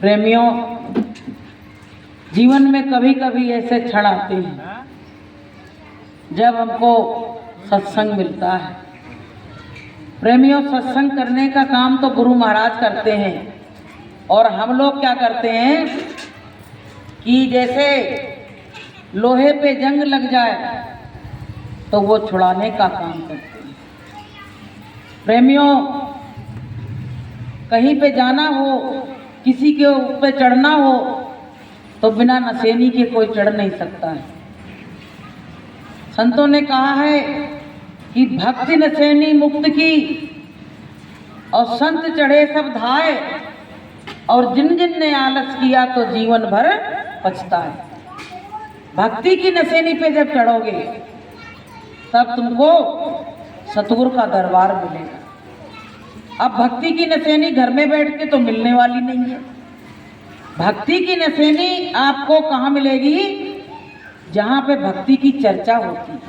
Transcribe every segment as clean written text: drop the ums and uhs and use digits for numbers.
प्रेमियों, जीवन में कभी कभी ऐसे क्षण आते हैं जब हमको सत्संग मिलता है। प्रेमियों, सत्संग करने का काम तो गुरु महाराज करते हैं और हम लोग क्या करते हैं कि जैसे लोहे पे जंग लग जाए तो वो छुड़ाने का काम करते हैं। प्रेमियों, कहीं पे जाना हो, किसी के ऊपर चढ़ना हो तो बिना नसेनी के कोई चढ़ नहीं सकता है। संतों ने कहा है कि भक्ति नसेनी मुक्त की और संत चढ़े सब धाए, और जिन जिन ने आलस किया तो जीवन भर पछता है। भक्ति की नसेनी पे जब चढ़ोगे तब तुमको सतगुरु का दरबार मिलेगा। अब भक्ति की नसेनी घर में बैठ के तो मिलने वाली नहीं है। भक्ति की नसेनी आपको कहाँ मिलेगी? जहाँ पे भक्ति की चर्चा होती है।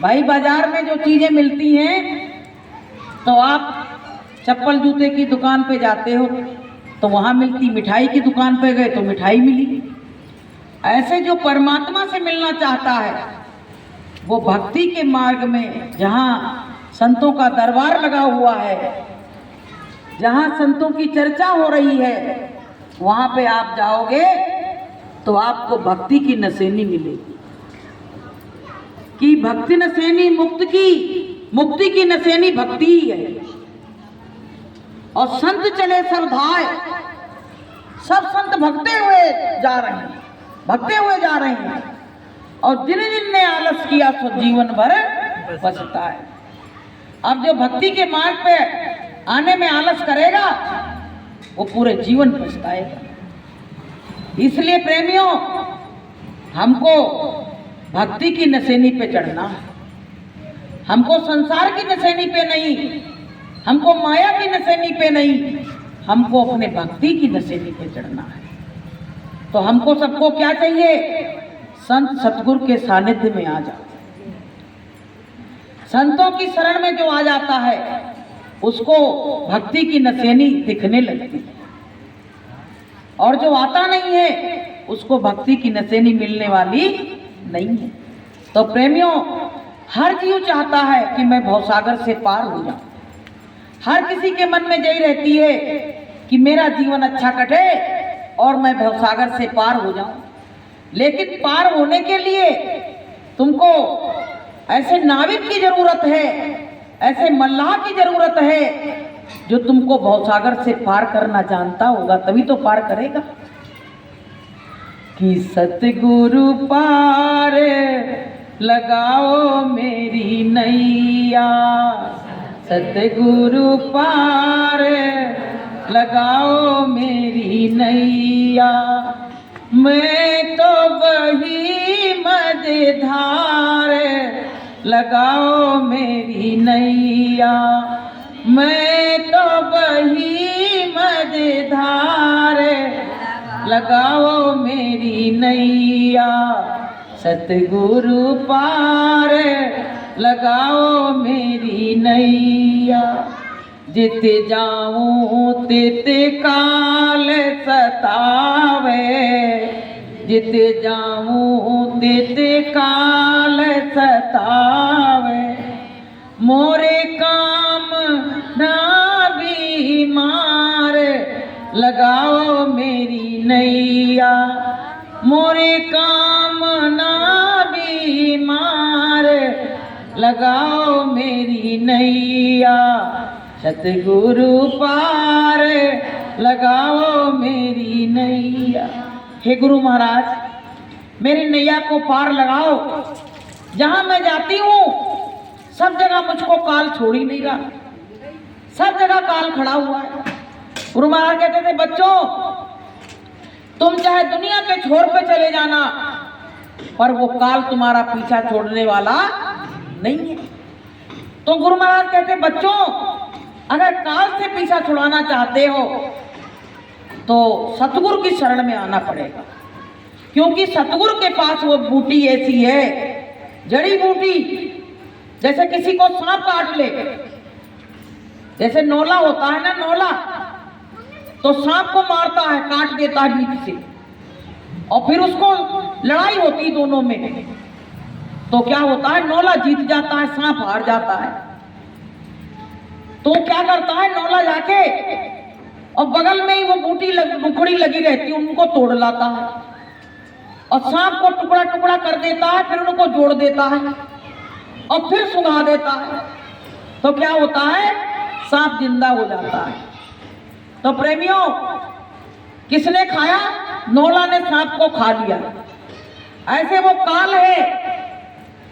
भाई, बाजार में जो चीजें मिलती हैं तो आप चप्पल जूते की दुकान पे जाते हो तो वहाँ मिलती, मिठाई की दुकान पे गए तो मिठाई मिली। ऐसे जो परमात्मा से मिलना चाहता है वो भक्ति के मार्ग में, जहाँ संतों का दरबार लगा हुआ है, जहाँ संतों की चर्चा हो रही है, वहाँ पे आप जाओगे तो आपको भक्ति की नसेनी मिलेगी। कि भक्ति नसेनी मुक्ति की नसेनी भक्ति ही है। और संत चले सब धाए, सब संत भगते हुए जा रहे हैं, और जिन जिन ने आलस किया तो जीवन भर पछता है। अब जो भक्ति के मार्ग पे आने में आलस करेगा वो पूरे जीवन पछताएगा। इसलिए प्रेमियों, हमको भक्ति की नसेनी पे चढ़ना है। हमको संसार की नसेनी पे नहीं, हमको माया की नसेनी पे नहीं, हमको अपने भक्ति की नसेनी पे चढ़ना है। तो हमको सबको क्या चाहिए? संत सतगुरु के सानिध्य में आ जाओ। संतों की शरण में जो आ जाता है उसको भक्ति की नसेनी दिखने लगती है, और जो आता नहीं है उसको भक्ति की नसेनी मिलने वाली नहीं है। तो प्रेमियों, हर जीव चाहता है कि मैं भवसागर से पार हो जाऊं। हर किसी के मन में यही रहती है कि मेरा जीवन अच्छा कटे और मैं भवसागर से पार हो जाऊं। लेकिन पार होने के लिए तुमको ऐसे नाविक की जरूरत है, ऐसे मल्लाह की जरूरत है जो तुमको भवसागर से पार करना जानता होगा, तभी तो पार करेगा। कि सतगुरु पार लगाओ मेरी नैया, सतगुरु पार लगाओ मेरी नैया, मैं तो वही मझधार लगाओ मेरी नैया, मैं तो वही मझधार लगाओ मेरी नैया, सतगुरु पार लगाओ मेरी नैया। जित जाऊं तित काल सतावे, जित जाऊं तित काल सतावे, मोरे काम ना बीमार लगाओ मेरी नैया, मोरे काम ना बीमार लगाओ मेरी नैया, सतगुरु पार लगाओ मेरी नैया। हे गुरु महाराज, मेरी नैया को पार लगाओ। जहाँ मैं जाती हूँ सब जगह मुझको काल छोड़ ही नहीं रहा, सब जगह काल खड़ा हुआ है। गुरु महाराज कहते थे, बच्चों तुम चाहे दुनिया के छोर पे चले जाना पर वो काल तुम्हारा पीछा छोड़ने वाला नहीं है। तो गुरु महाराज कहते, बच्चों अगर काल से पीछा छुड़ाना चाहते हो तो सतगुरु की शरण में आना पड़ेगा, क्योंकि सतगुरु के पास वो बूटी ऐसी है, जड़ी बूटी। जैसे किसी को सांप काट ले, जैसे नौला होता है ना, नौला तो सांप को मारता है, काट देता है बीच से, और फिर उसको लड़ाई होती दोनों में, तो क्या होता है, नौला जीत जाता है, सांप हार जाता है। तो क्या करता है, नौला जाके और बगल में ही वो बुकड़ी लगी रहती है, उनको तोड़ लाता है और सांप को टुकड़ा टुकड़ा कर देता है, फिर उनको जोड़ देता है और फिर सुंघा देता है। तो क्या होता है, सांप जिंदा हो जाता है। तो प्रेमियों, किसने खाया, नौला ने सांप को खा लिया। ऐसे वो काल है,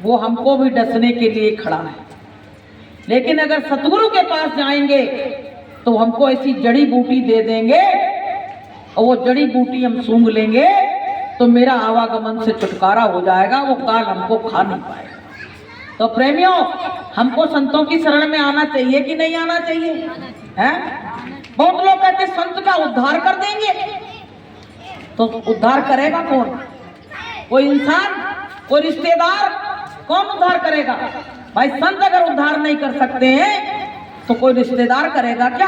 वो हमको भी डसने के लिए खड़ा है। लेकिन अगर सतगुरु के पास जाएंगे तो हमको ऐसी जड़ी बूटी दे देंगे और वो जड़ी बूटी हम सूंघ लेंगे तो मेरा आवागमन से छुटकारा हो जाएगा, वो काल हमको खा नहीं पाएगा। तो प्रेमियों, हमको संतों की शरण में आना चाहिए कि नहीं आना चाहिए? हैं? बहुत लोग कहते संत का उद्धार कर देंगे, तो उद्धार करेगा कौन? कोई इंसान, कोई रिश्तेदार, कौन उद्धार करेगा? भाई संत अगर उद्धार नहीं कर सकते हैं तो कोई रिश्तेदार करेगा क्या?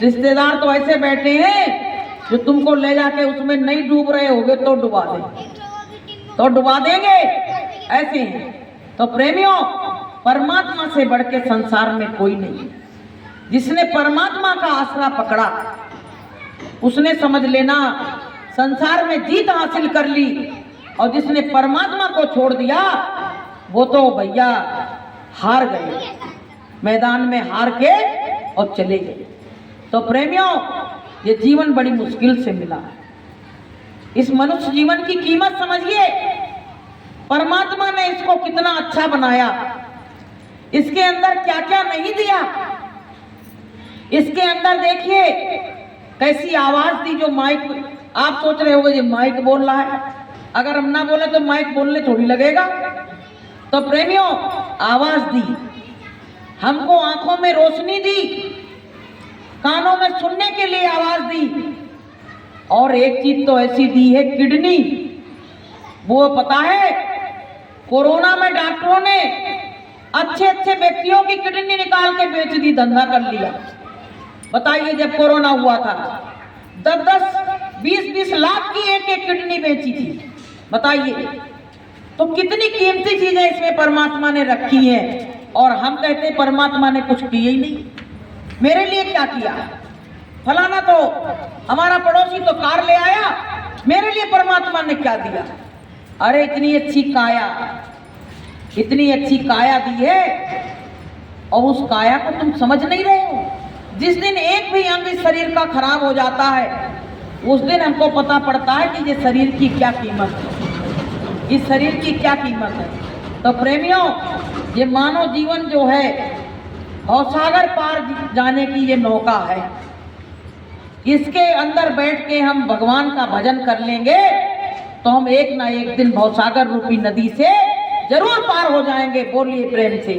रिश्तेदार तो ऐसे बैठे हैं जो तुमको ले जाके उसमें नहीं डूब रहे होगे तो डुबा देंगे, तो डुबा देंगे, ऐसे हैं। तो प्रेमियों, परमात्मा से बढ़ के संसार में कोई नहीं है। जिसने परमात्मा का आसरा पकड़ा उसने समझ लेना संसार में जीत हासिल कर ली, और जिसने परमात्मा को छोड़ दिया वो तो भैया हार गए, मैदान में हार के और चले गए। तो प्रेमियों, ये जीवन बड़ी मुश्किल से मिला है। इस मनुष्य जीवन की कीमत समझिए। परमात्मा ने इसको कितना अच्छा बनाया, इसके अंदर क्या क्या नहीं दिया। इसके अंदर देखिए कैसी आवाज दी, जो माइक, आप सोच रहे होंगे ये माइक बोल रहा है, अगर हम ना बोले तो माइक बोलने थोड़ी लगेगा। तो प्रेमियों, आवाज दी, हमको आंखों में रोशनी दी, कानों में सुनने के लिए आवाज दी, और एक चीज तो ऐसी दी है, किडनी। वो पता है, कोरोना में डॉक्टरों ने अच्छे अच्छे व्यक्तियों की किडनी निकाल के बेच दी, धंधा कर लिया। बताइए, जब कोरोना हुआ था 10-10, 20-20 लाख की एक एक किडनी बेची थी। बताइए, तो कितनी कीमती चीजें इसमें परमात्मा ने रखी हैं, और हम कहते हैं परमात्मा ने कुछ किया ही नहीं। मेरे लिए क्या किया? फलाना तो हमारा पड़ोसी तो कार ले आया, मेरे लिए परमात्मा ने क्या दिया? अरे इतनी अच्छी काया, इतनी अच्छी काया दी है, और उस काया को तुम समझ नहीं रहे हो। जिस दिन एक भी अंग इस शरीर का खराब हो जाता है उस दिन हमको पता पड़ता है कि ये शरीर की क्या कीमत है, इस शरीर की क्या कीमत है। तो प्रेमियों, ये मानव जीवन जो है भवसागर पार जाने की ये नौका है। इसके अंदर बैठ के हम भगवान का भजन कर लेंगे तो हम एक ना एक दिन भवसागर रूपी नदी से जरूर पार हो जाएंगे। बोलिए प्रेम से।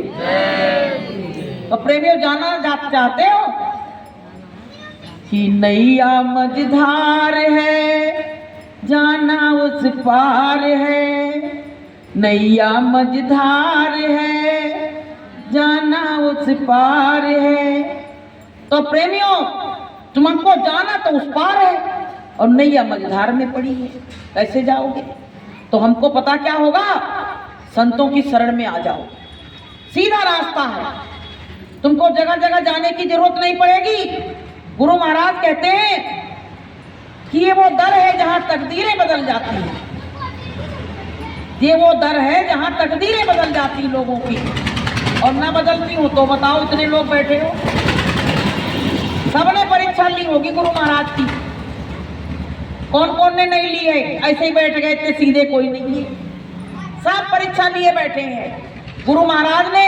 तो प्रेमियों, जाना चाहते हो कि नैया मझधार है, जाना उस पार है, नैया मझधार है, जाना उस पार है। तो प्रेमियों, तुमको जाना तो उस पार है और नैया मझधार में पड़ी है, कैसे जाओगे? तो हमको पता क्या होगा, संतों की शरण में आ जाओ, सीधा रास्ता है, तुमको जगह जगह जाने की जरूरत नहीं पड़ेगी। गुरु महाराज कहते हैं कि ये वो दर है जहां तकदीरें बदल जाती हैं, ये वो दर है जहां तकदीरें बदल जाती लोगों की। और ना बदलती हो तो बताओ, इतने लोग बैठे हो, सबने परीक्षा ली होगी गुरु महाराज की, कौन कौन ने नहीं ली है? ऐसे ही बैठ गए थे सीधे, कोई नहीं है, सब परीक्षा लिए बैठे हैं। गुरु महाराज ने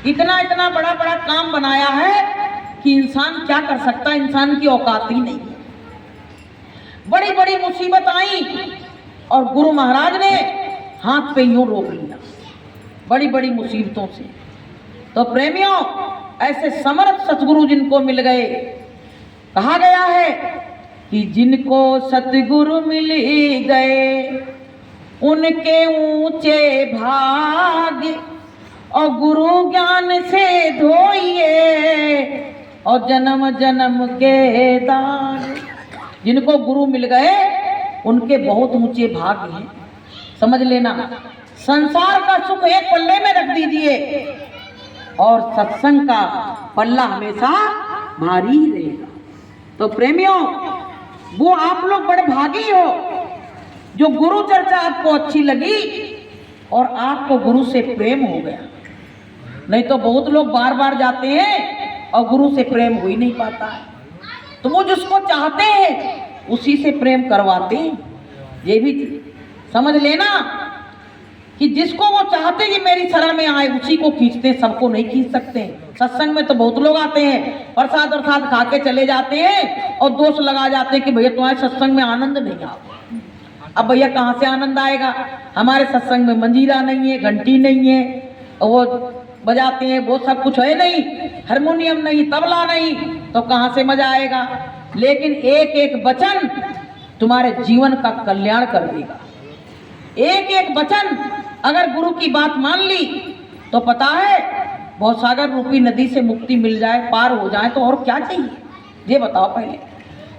इतना इतना बड़ा बड़ा काम बनाया है कि इंसान क्या कर सकता है, इंसान की औकात ही नहीं। बड़ी बड़ी मुसीबत आई और गुरु महाराज ने हाथ पे यूं रोक लिया, बड़ी बड़ी मुसीबतों से। तो प्रेमियों, ऐसे समर्थ सतगुरु जिनको मिल गए, कहा गया है कि जिनको सतगुरु मिल गए उनके ऊंचे भाग, और गुरु ज्ञान से धोइए और जन्म जन्म के दान। जिनको गुरु मिल गए उनके बहुत ऊंचे भाग्य हैं, समझ लेना। संसार का सुख एक पल्ले में रख दीजिए और सत्संग का पल्ला हमेशा भारी ही रहेगा। तो प्रेमियों, वो आप लोग बड़े भागी हो जो गुरु चर्चा आपको अच्छी लगी और आपको गुरु से प्रेम हो गया। नहीं तो बहुत लोग बार बार जाते हैं और गुरु से प्रेम हो ही नहीं पाता है। तो वो जिसको चाहते हैं उसी से प्रेम करवाते हैं। ये भी समझ लेना कि जिसको वो चाहते कि मेरी शरण में आए उसी को खींचते, सबको नहीं खींच सकते। सत्संग में तो बहुत लोग आते हैं, प्रसाद और खा के चले जाते हैं और दोष लगा जाते हैं कि भैया तुम्हारे सत्संग में आनंद नहीं आ। अब भैया कहाँ से आनंद आएगा? हमारे सत्संग में मंजीरा नहीं है, घंटी नहीं है, और वो बजाते हैं वो सब कुछ है नहीं, हारमोनियम नहीं, तबला नहीं, तो कहाँ से मजा आएगा? लेकिन एक एक वचन तुम्हारे जीवन का कल्याण कर देगा। एक एक वचन अगर गुरु की बात मान ली तो पता है भवसागर रूपी नदी से मुक्ति मिल जाए, पार हो जाए, तो और क्या चाहिए? ये बताओ पहले।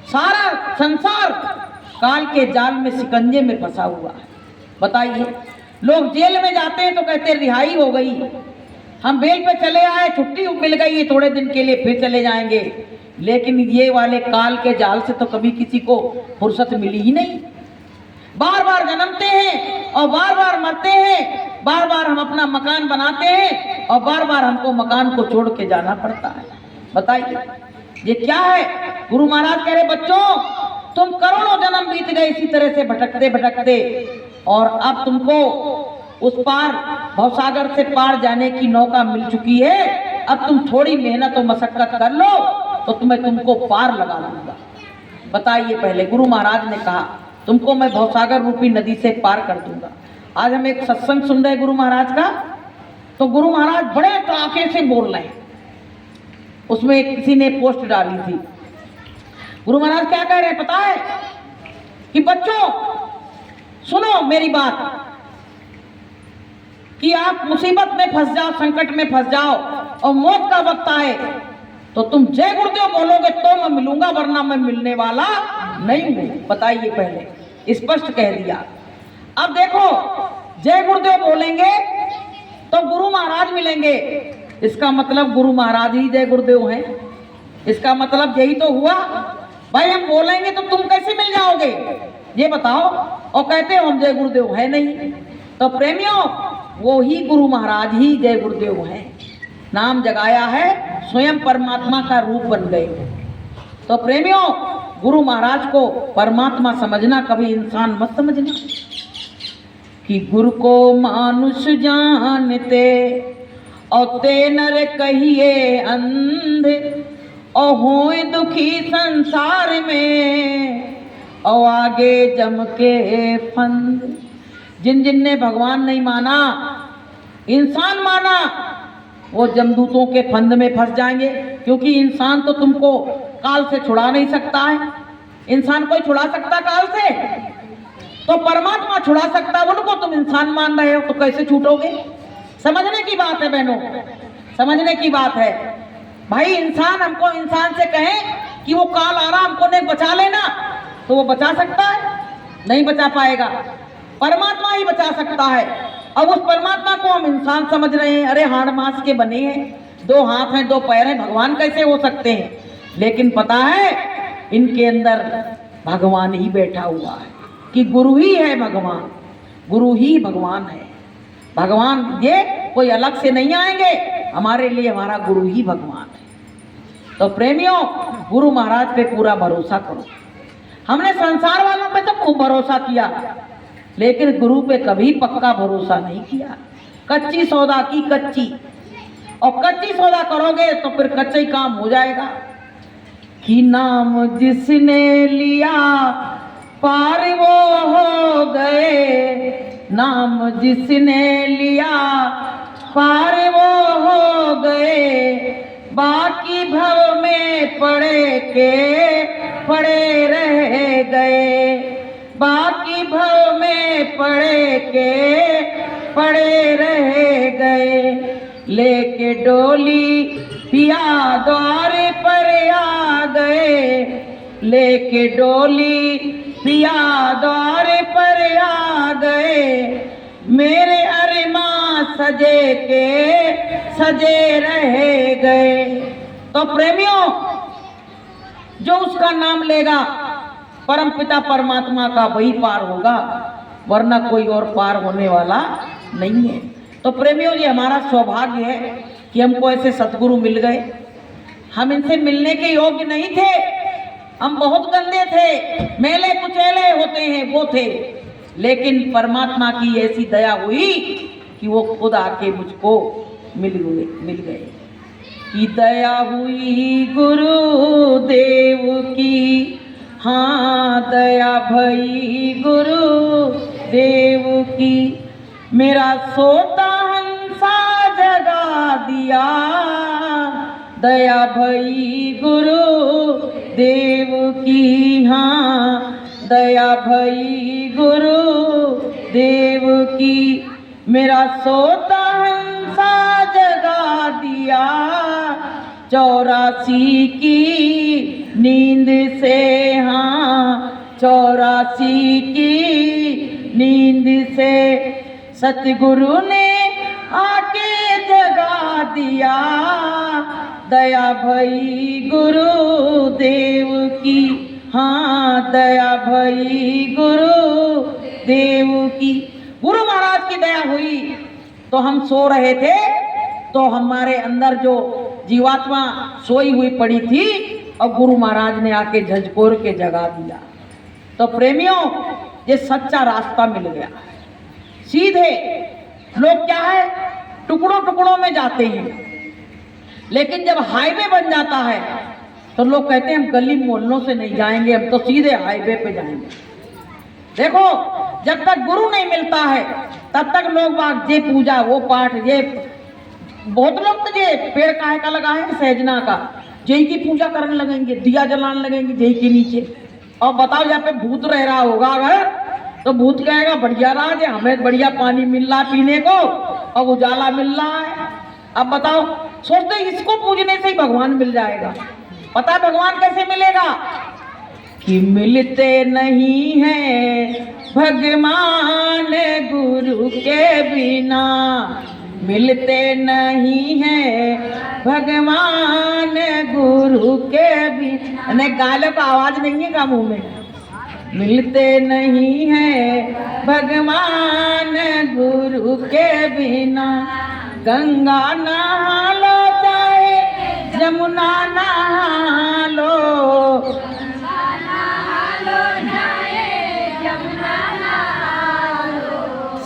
सारा संसार काल के जाल में सिकंजे में फंसा हुआ है। बताइए, लोग जेल में जाते हैं तो कहते हैं रिहाई हो गई, हम बेल पे चले आए, छुट्टी मिल गई है थोड़े दिन के लिए, फिर चले जाएंगे। लेकिन ये वाले काल के जाल से तो कभी किसी को फुर्सत मिली ही नहीं। बार बार जन्मते हैं और बार बार मरते हैं, बार बार हम अपना मकान बनाते हैं और बार बार हमको मकान को छोड़ के जाना पड़ता है। बताइए ये क्या है? गुरु महाराज कह रहे बच्चों, तुम करोड़ों जन्म बीत गए इसी तरह से भटकते भटकते, और अब तुमको उस पार भवसागर से पार जाने की नौका मिल चुकी है। अब तुम थोड़ी मेहनत और मशक्कत कर लो तो तुम्हें तुमको पार लगा दूंगा। बताइए, पहले गुरु महाराज ने कहा तुमको मैं भवसागर रूपी नदी से पार कर दूंगा। आज हम एक सत्संग सुन रहे गुरु महाराज का, तो गुरु महाराज बड़े तड़ाके से बोल रहे हैं। उसमें किसी ने पोस्ट डाली थी, गुरु महाराज क्या कह रहे हैं पता है? कि बच्चों सुनो मेरी बात, कि आप मुसीबत में फंस जाओ, संकट में फंस जाओ और मौत का वक्त आए तो तुम जय गुरुदेव बोलोगे तो मैं मिलूंगा, वरना मैं मिलने वाला नहीं हूं। बताइए, पहले स्पष्ट कह दिया। अब देखो, जय गुरुदेव बोलेंगे तो गुरु महाराज मिलेंगे, इसका मतलब गुरु महाराज ही जय गुरुदेव हैं। इसका मतलब यही तो हुआ। भाई हम बोलेंगे तो तुम कैसे मिल जाओगे ये बताओ? और कहते हो हम जय गुरुदेव है नहीं। तो प्रेमियों, वो ही गुरु महाराज ही जय गुरुदेव हैं। नाम जगाया है, स्वयं परमात्मा का रूप बन गए। तो प्रेमियों, गुरु महाराज को परमात्मा समझना, कभी इंसान मत समझना। कि गुरु को मानुष जानते और ते नर कहिए अंधे, और होए दुखी संसार में और आगे जम के फंद। जिन जिन ने भगवान नहीं माना, इंसान माना, वो जमदूतों के फंद में फंस जाएंगे। क्योंकि इंसान तो तुमको काल से छुड़ा नहीं सकता है। इंसान कोई छुड़ा सकता काल से? तो परमात्मा छुड़ा सकता, उनको तुम इंसान मान रहे हो तो कैसे छूटोगे? समझने की बात है बहनों, समझने की बात है। भाई इंसान हमको इंसान से कहे कि वो काल आ रहा हमको नहीं बचा लेना, तो वो बचा सकता है? नहीं बचा पाएगा। परमात्मा ही बचा सकता है। अब उस परमात्मा को हम इंसान समझ रहे हैं। अरे हाड़ मांस के बने हैं, 2 हाथ हैं 2 पैर हैं, भगवान कैसे हो सकते हैं? लेकिन पता है इनके अंदर भगवान ही बैठा हुआ है, कि गुरु ही है भगवान, गुरु ही भगवान है। भगवान ये कोई अलग से नहीं आएंगे, हमारे लिए हमारा गुरु ही भगवान है। तो प्रेमियों, गुरु महाराज पे पूरा भरोसा करो। हमने संसार वालों पे तो खूब भरोसा किया, लेकिन गुरु पे कभी पक्का भरोसा नहीं किया। कच्ची सौदा की कच्ची, और कच्ची सौदा करोगे तो फिर कच्चा ही काम हो जाएगा। कि नाम जिसने लिया पार वो हो गए, नाम जिसने लिया पार वो हो गए, बाकी भव में पड़े के पड़े रह गए, बाकी भव में पड़े के पड़े रह गए। लेके डोली पिया द्वार पर आ गए, लेके डोली पिया द्वार पर आ गए, मेरे अरमां सजे के सजे रह गए। तो प्रेमियों, जो उसका नाम लेगा परम पिता परमात्मा का वही पार होगा, वरना कोई और पार होने वाला नहीं है। तो प्रेमियों, ये हमारा सौभाग्य है कि हमको ऐसे सतगुरु मिल गए। हम इनसे मिलने के योग्य नहीं थे, हम बहुत गंदे थे, मेले कुचेले होते हैं वो थे, लेकिन परमात्मा की ऐसी दया हुई कि वो खुद आके मुझको मिल गए। कि दया हुई गुरुदेव की, हाँ दया भई गुरुदेव की, मेरा सोता हंसा जगा दिया, दया भई गुरुदेव की, हाँ दया भई गुरुदेव की, मेरा सोता हंसा जगा दिया, 84 की नींद से, हाँ 84 की नींद से सतगुरु ने आके जगा दिया, दया भई गुरुदेव की, हाँ दया भई गुरुदेव की। गुरु महाराज की दया हुई तो हम सो रहे थे, तो हमारे अंदर जो जीवात्मा सोई हुई पड़ी थी और गुरु महाराज ने आके झंझोर के जगा दिया। तो प्रेमियों, ये सच्चा रास्ता मिल गया। सीधे लोग क्या है, टुकड़ों टुकड़ों में जाते हैं, लेकिन जब हाईवे बन जाता है तो लोग कहते हैं हम गली मोहल्लों से नहीं जाएंगे, हम तो सीधे हाईवे पे जाएंगे। देखो, जब तक गुरु नहीं मिलता है तब तक लोग बाग ये पूजा वो पाठ, ये बहुत लोग तो ये पेड़ काहे का लगा है, सहजना का, जय की पूजा करने लगेंगे, दिया जलाने लगेंगे जय के नीचे। और बताओ, यहाँ पे भूत रह रहा होगा अगर, तो भूत कहेगा बढ़िया राज है, हमें बढ़िया पानी मिल रहा पीने को और उजाला मिल रहा है। अब बताओ, सोचते इसको पूजने से ही भगवान मिल जाएगा। पता है भगवान कैसे मिलेगा? कि मिलते नहीं है भगवान गुरु के बिना, मिलते नहीं है भगवान गुरु के बिना। गालों का आवाज नहीं है का मुंह में, मिलते नहीं है भगवान गुरु के बिना। गंगा नहा लो चाहे जमुना नहा लो,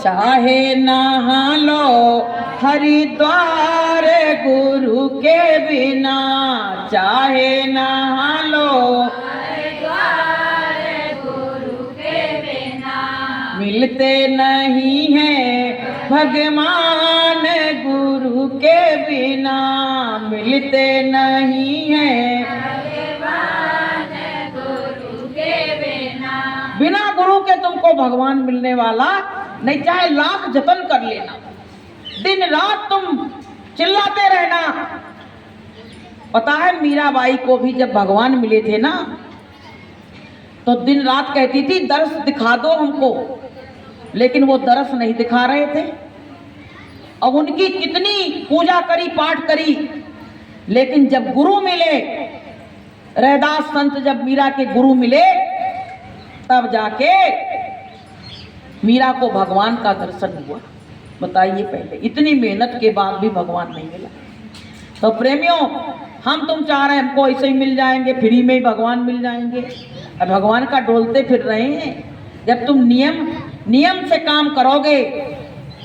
चाहे नहा लो हरिद्वार गुरु के बिना, चाहे नहा लो हरिद्वार गुरु के बिना। मिलते नहीं है भगवान गुरु के बिना, मिलते नहीं है भगवान गुरु के बिना। बिना गुरु के तुमको भगवान मिलने वाला नहीं, चाहे लाख जतन कर लेना, दिन रात तुम चिल्लाते रहना। पता है मीराबाई को भी जब भगवान मिले थे ना, तो दिन रात कहती थी दर्श दिखा दो हमको, लेकिन वो दर्श नहीं दिखा रहे थे। अब उनकी कितनी पूजा करी, पाठ करी, लेकिन जब गुरु मिले, रैदास संत जब मीरा के गुरु मिले, तब जाके मीरा को भगवान का दर्शन हुआ। बताइए, पहले इतनी मेहनत के बाद भी भगवान नहीं मिला। तो प्रेमियों, हम तुम चाह रहे हैं हमको ऐसे ही मिल जाएंगे, फ्री में ही भगवान मिल जाएंगे। अब भगवान का डोलते फिर रहे हैं। जब तुम नियम से काम करोगे,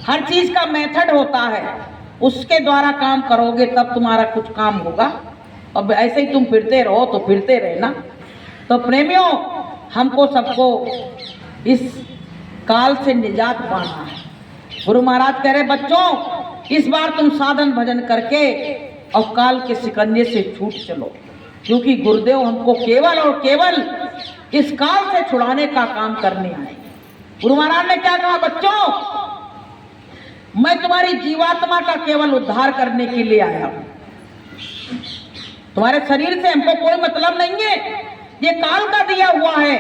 हर चीज का मेथड होता है, उसके द्वारा काम करोगे तब तुम्हारा कुछ काम होगा। अब ऐसे ही तुम फिरते रहो तो फिरते रहना। तो प्रेमियों, हमको सबको इस काल से निजात पाना है। गुरु महाराज कह रहे बच्चों, इस बार तुम साधन भजन करके और काल के सिकंजे से छूट चलो, क्योंकि गुरुदेव हमको केवल और केवल इस काल से छुड़ाने का काम करने आए। गुरु महाराज ने क्या कहा? बच्चों, मैं तुम्हारी जीवात्मा का केवल उद्धार करने के लिए आया हूं। तुम्हारे शरीर से हमको कोई मतलब नहीं है, ये काल का दिया हुआ है,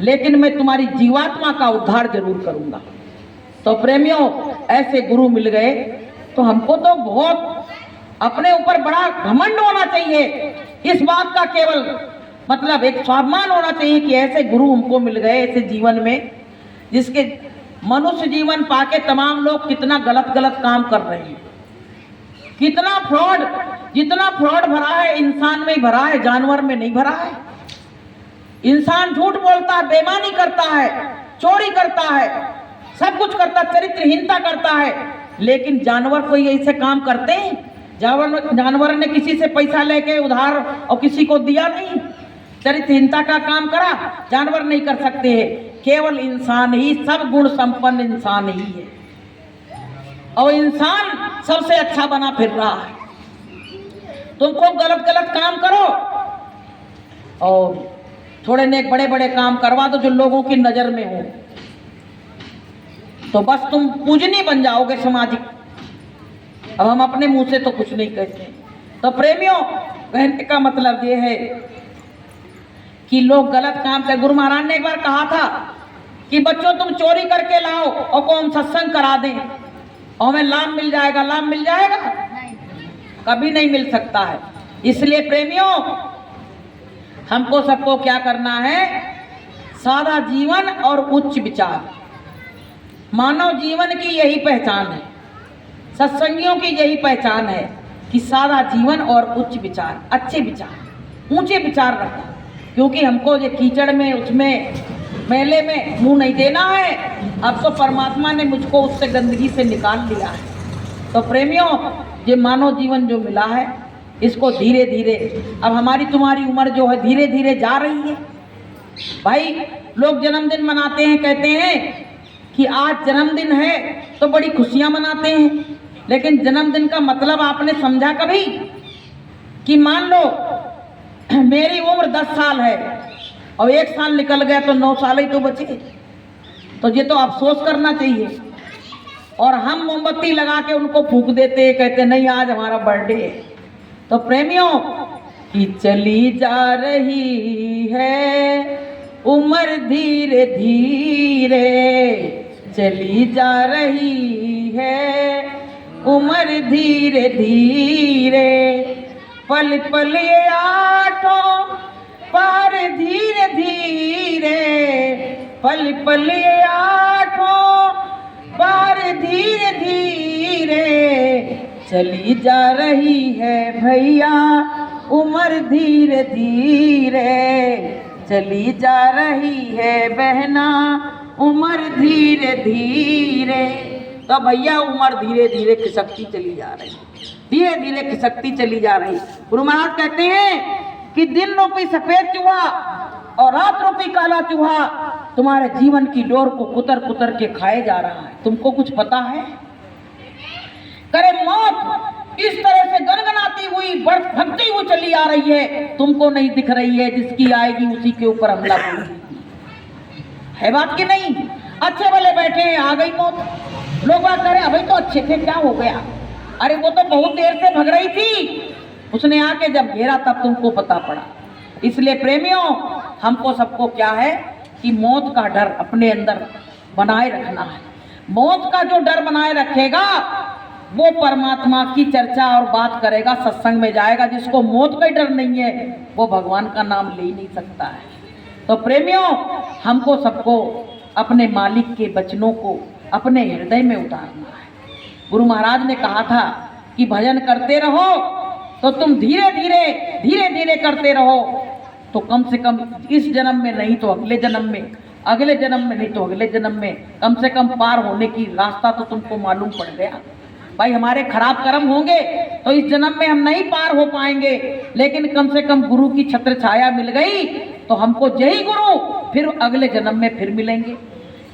लेकिन मैं तुम्हारी जीवात्मा का उद्धार जरूर करूंगा। तो प्रेमियों, ऐसे गुरु मिल गए तो हमको तो बहुत अपने ऊपर बड़ा घमंड होना चाहिए, इस बात का केवल मतलब एक स्वाभिमान होना चाहिए कि ऐसे गुरु हमको मिल गए ऐसे जीवन में, जिसके मनुष्य जीवन पाके तमाम लोग कितना गलत गलत काम कर रहे हैं, कितना फ्रॉड, जितना फ्रॉड भरा है इंसान में ही भरा है, जानवर में नहीं भरा है। इंसान झूठ बोलता है, बेईमानी करता है, चोरी करता है, सब कुछ करता है, चरित्रहीनता करता है, लेकिन जानवर कोई ऐसे काम करते हैं? जानवर ने किसी से पैसा लेके उधार और किसी को दिया नहीं, चरित्रहीनता का काम करा, जानवर नहीं कर सकते हैं। केवल इंसान ही, सब गुण संपन्न इंसान ही है, और इंसान सबसे अच्छा बना फिर रहा है। तुमको गलत गलत काम करो और थोड़े नेक बड़े बड़े काम करवा दो जो लोगों की नजर में हो, तो बस तुम पूजनीय बन जाओगे सामाजिक। अब हम अपने मुंह से तो कुछ नहीं कहते। तो प्रेमियों, कहने का मतलब ये है कि लोग गलत काम से, गुरु महाराज ने एक बार कहा था कि बच्चों तुम चोरी करके लाओ और को हम सत्संग करा दें और हमें लाभ मिल जाएगा, लाभ मिल जाएगा? कभी नहीं मिल सकता है। इसलिए प्रेमियों, हमको सबको क्या करना है? सादा जीवन और उच्च विचार। मानव जीवन की यही पहचान है, सत्संगियों की यही पहचान है कि सादा जीवन और उच्च विचार, अच्छे विचार, ऊंचे विचार रखना। क्योंकि हमको ये कीचड़ में, उसमें मेले में मुंह नहीं देना है। अब तो परमात्मा ने मुझको उससे गंदगी से निकाल लिया है। तो प्रेमियों, ये मानव जीवन जो मिला है, इसको धीरे धीरे, अब हमारी तुम्हारी उम्र जो है धीरे धीरे जा रही है। भाई लोग जन्मदिन मनाते हैं, कहते हैं कि आज जन्मदिन है तो बड़ी खुशियां मनाते हैं, लेकिन जन्मदिन का मतलब आपने समझा कभी? कि मान लो मेरी उम्र 10 साल है और 1 साल निकल गया तो 9 साल ही तो बचे, तो ये तो अफसोस करना चाहिए। और हम मोमबत्ती लगा के उनको फूंक देते, कहते नहीं आज हमारा बर्थडे है। तो प्रेमियों, कि चली जा रही है उम्र धीरे धीरे, चली जा रही है उम्र धीरे धीरे, पल पल ये आठों पार धीरे धीरे, पल पल ये आठों पार धीरे धीरे, चली जा रही है भैया उम्र धीरे धीरे, चली जा रही है बहना उम्र धीरे धीरे। तो भैया उम्र धीरे धीरे खिसकती चली जा रही, धीरे धीरे खिसकती चली जा रही। गुरु महाराज कहते हैं कि दिन रूपी सफेद चूहा और रात रूपी काला चूहा तुम्हारे जीवन की डोर को कुतर कुतर के खाए जा रहा है। तुमको कुछ पता है? करे मौत इस तरह से गनगनाती हुई, भटकती हुई चली आ रही है, तुमको नहीं दिख रही है, जिसकी आएगी उसी के ऊपर हमला है बात की नहीं? अच्छे वाले बैठे हैं, आ गई मौत, लोग बात करें अभी तो अच्छे थे, क्या हो गया? अरे वो तो बहुत देर से भग रही थी, उसने आके जब घेरा तब तुमको पता पड़ा। इसलिए प्रेमियों, हमको सबको क्या है कि मौत का डर अपने अंदर बनाए रखना है। मौत का जो डर बनाए रखेगा वो परमात्मा की चर्चा और बात करेगा, सत्संग में जाएगा। जिसको मौत का डर नहीं है वो भगवान का नाम ले ही नहीं सकता है। तो प्रेमियों, हमको सबको अपने मालिक के वचनों को अपने हृदय में उतारना है। गुरु महाराज ने कहा था कि भजन करते रहो तो तुम धीरे धीरे करते रहो, तो कम से कम इस जन्म में नहीं तो अगले जन्म में, अगले जन्म में नहीं तो अगले जन्म में कम से कम पार होने की रास्ता तो तुमको मालूम पड़ गया। भाई हमारे खराब कर्म होंगे तो इस जन्म में हम नहीं पार हो पाएंगे, लेकिन कम से कम गुरु की छत्र छाया मिल गई तो हमको यही गुरु फिर अगले जन्म में फिर मिलेंगे।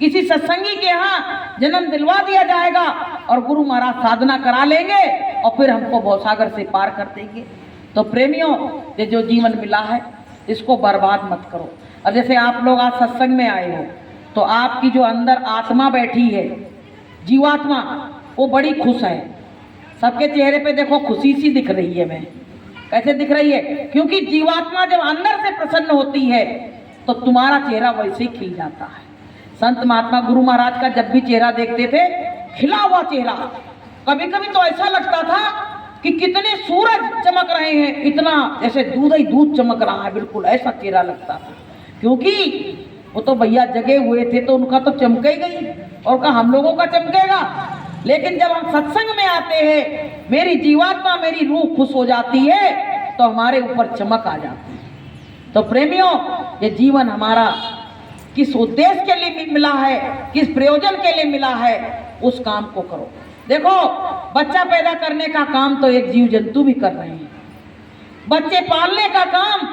किसी सत्संगी के यहाँ जन्म दिलवा दिया जाएगा और गुरु महाराज साधना करा लेंगे और फिर हमको भवसागर से पार कर देंगे। तो प्रेमियों, ये जो जीवन मिला है इसको बर्बाद मत करो। अब जैसे आप लोग आज सत्संग में आए हो तो आपकी जो अंदर आत्मा बैठी है, जीवात्मा, वो बड़ी खुश है। सबके चेहरे पे देखो खुशी सी दिख रही है। मैं कैसे दिख रही है? क्योंकि जीवात्मा जब अंदर से प्रसन्न होती है तो तुम्हारा चेहरा वैसे ही खिल जाता है। संत महात्मा गुरु महाराज का जब भी चेहरा देखते थे, खिला हुआ चेहरा, कभी कभी तो ऐसा लगता था कि कितने सूरज चमक रहे हैं, इतना ऐसे दूध ही दूध चमक रहा है, बिल्कुल ऐसा चेहरा लगता था। क्योंकि वो तो भैया जगे हुए थे तो उनका तो चमके गई, और का हम लोगों का चमकेगा। लेकिन जब हम सत्संग में आते हैं, मेरी जीवात्मा, मेरी रूह खुश हो जाती है तो हमारे ऊपर चमक आ जाती है। तो प्रेमियों, ये जीवन हमारा किस उद्देश्य के लिए मिला है, किस प्रयोजन के लिए मिला है, उस काम को करो। देखो, बच्चा पैदा करने का काम तो एक जीव जंतु भी कर रहे हैं, बच्चे पालने का काम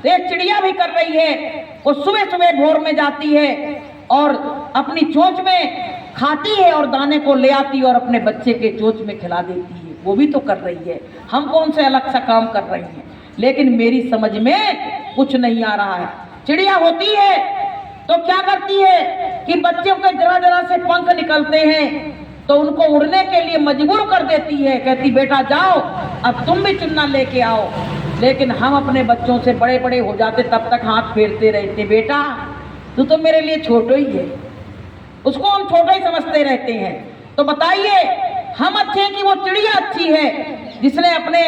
एक चिड़िया भी कर रही है। वो सुबह सुबह भोर में जाती है और अपनी चोंच में खाती है और दाने को ले आती है और अपने बच्चे के चोंच में खिला देती है, वो भी तो कर रही है। हम कौन से अलग सा काम कर रही हैं? लेकिन मेरी समझ में कुछ नहीं आ रहा है। चिड़िया होती है तो क्या करती है कि बच्चों के जरा जरा से पंख निकलते हैं तो उनको उड़ने के लिए मजबूर कर देती है, कहती बेटा जाओ, अब तुम भी चुन्ना लेके आओ। लेकिन हम अपने बच्चों से बड़े बड़े हो जाते तब तक हाथ फेरते रहते, बेटा तू तो मेरे लिए छोटा ही है, उसको हम छोटा ही समझते रहते हैं। तो बताइए, हम अच्छे हैं कि वो चिड़िया अच्छी है जिसने अपने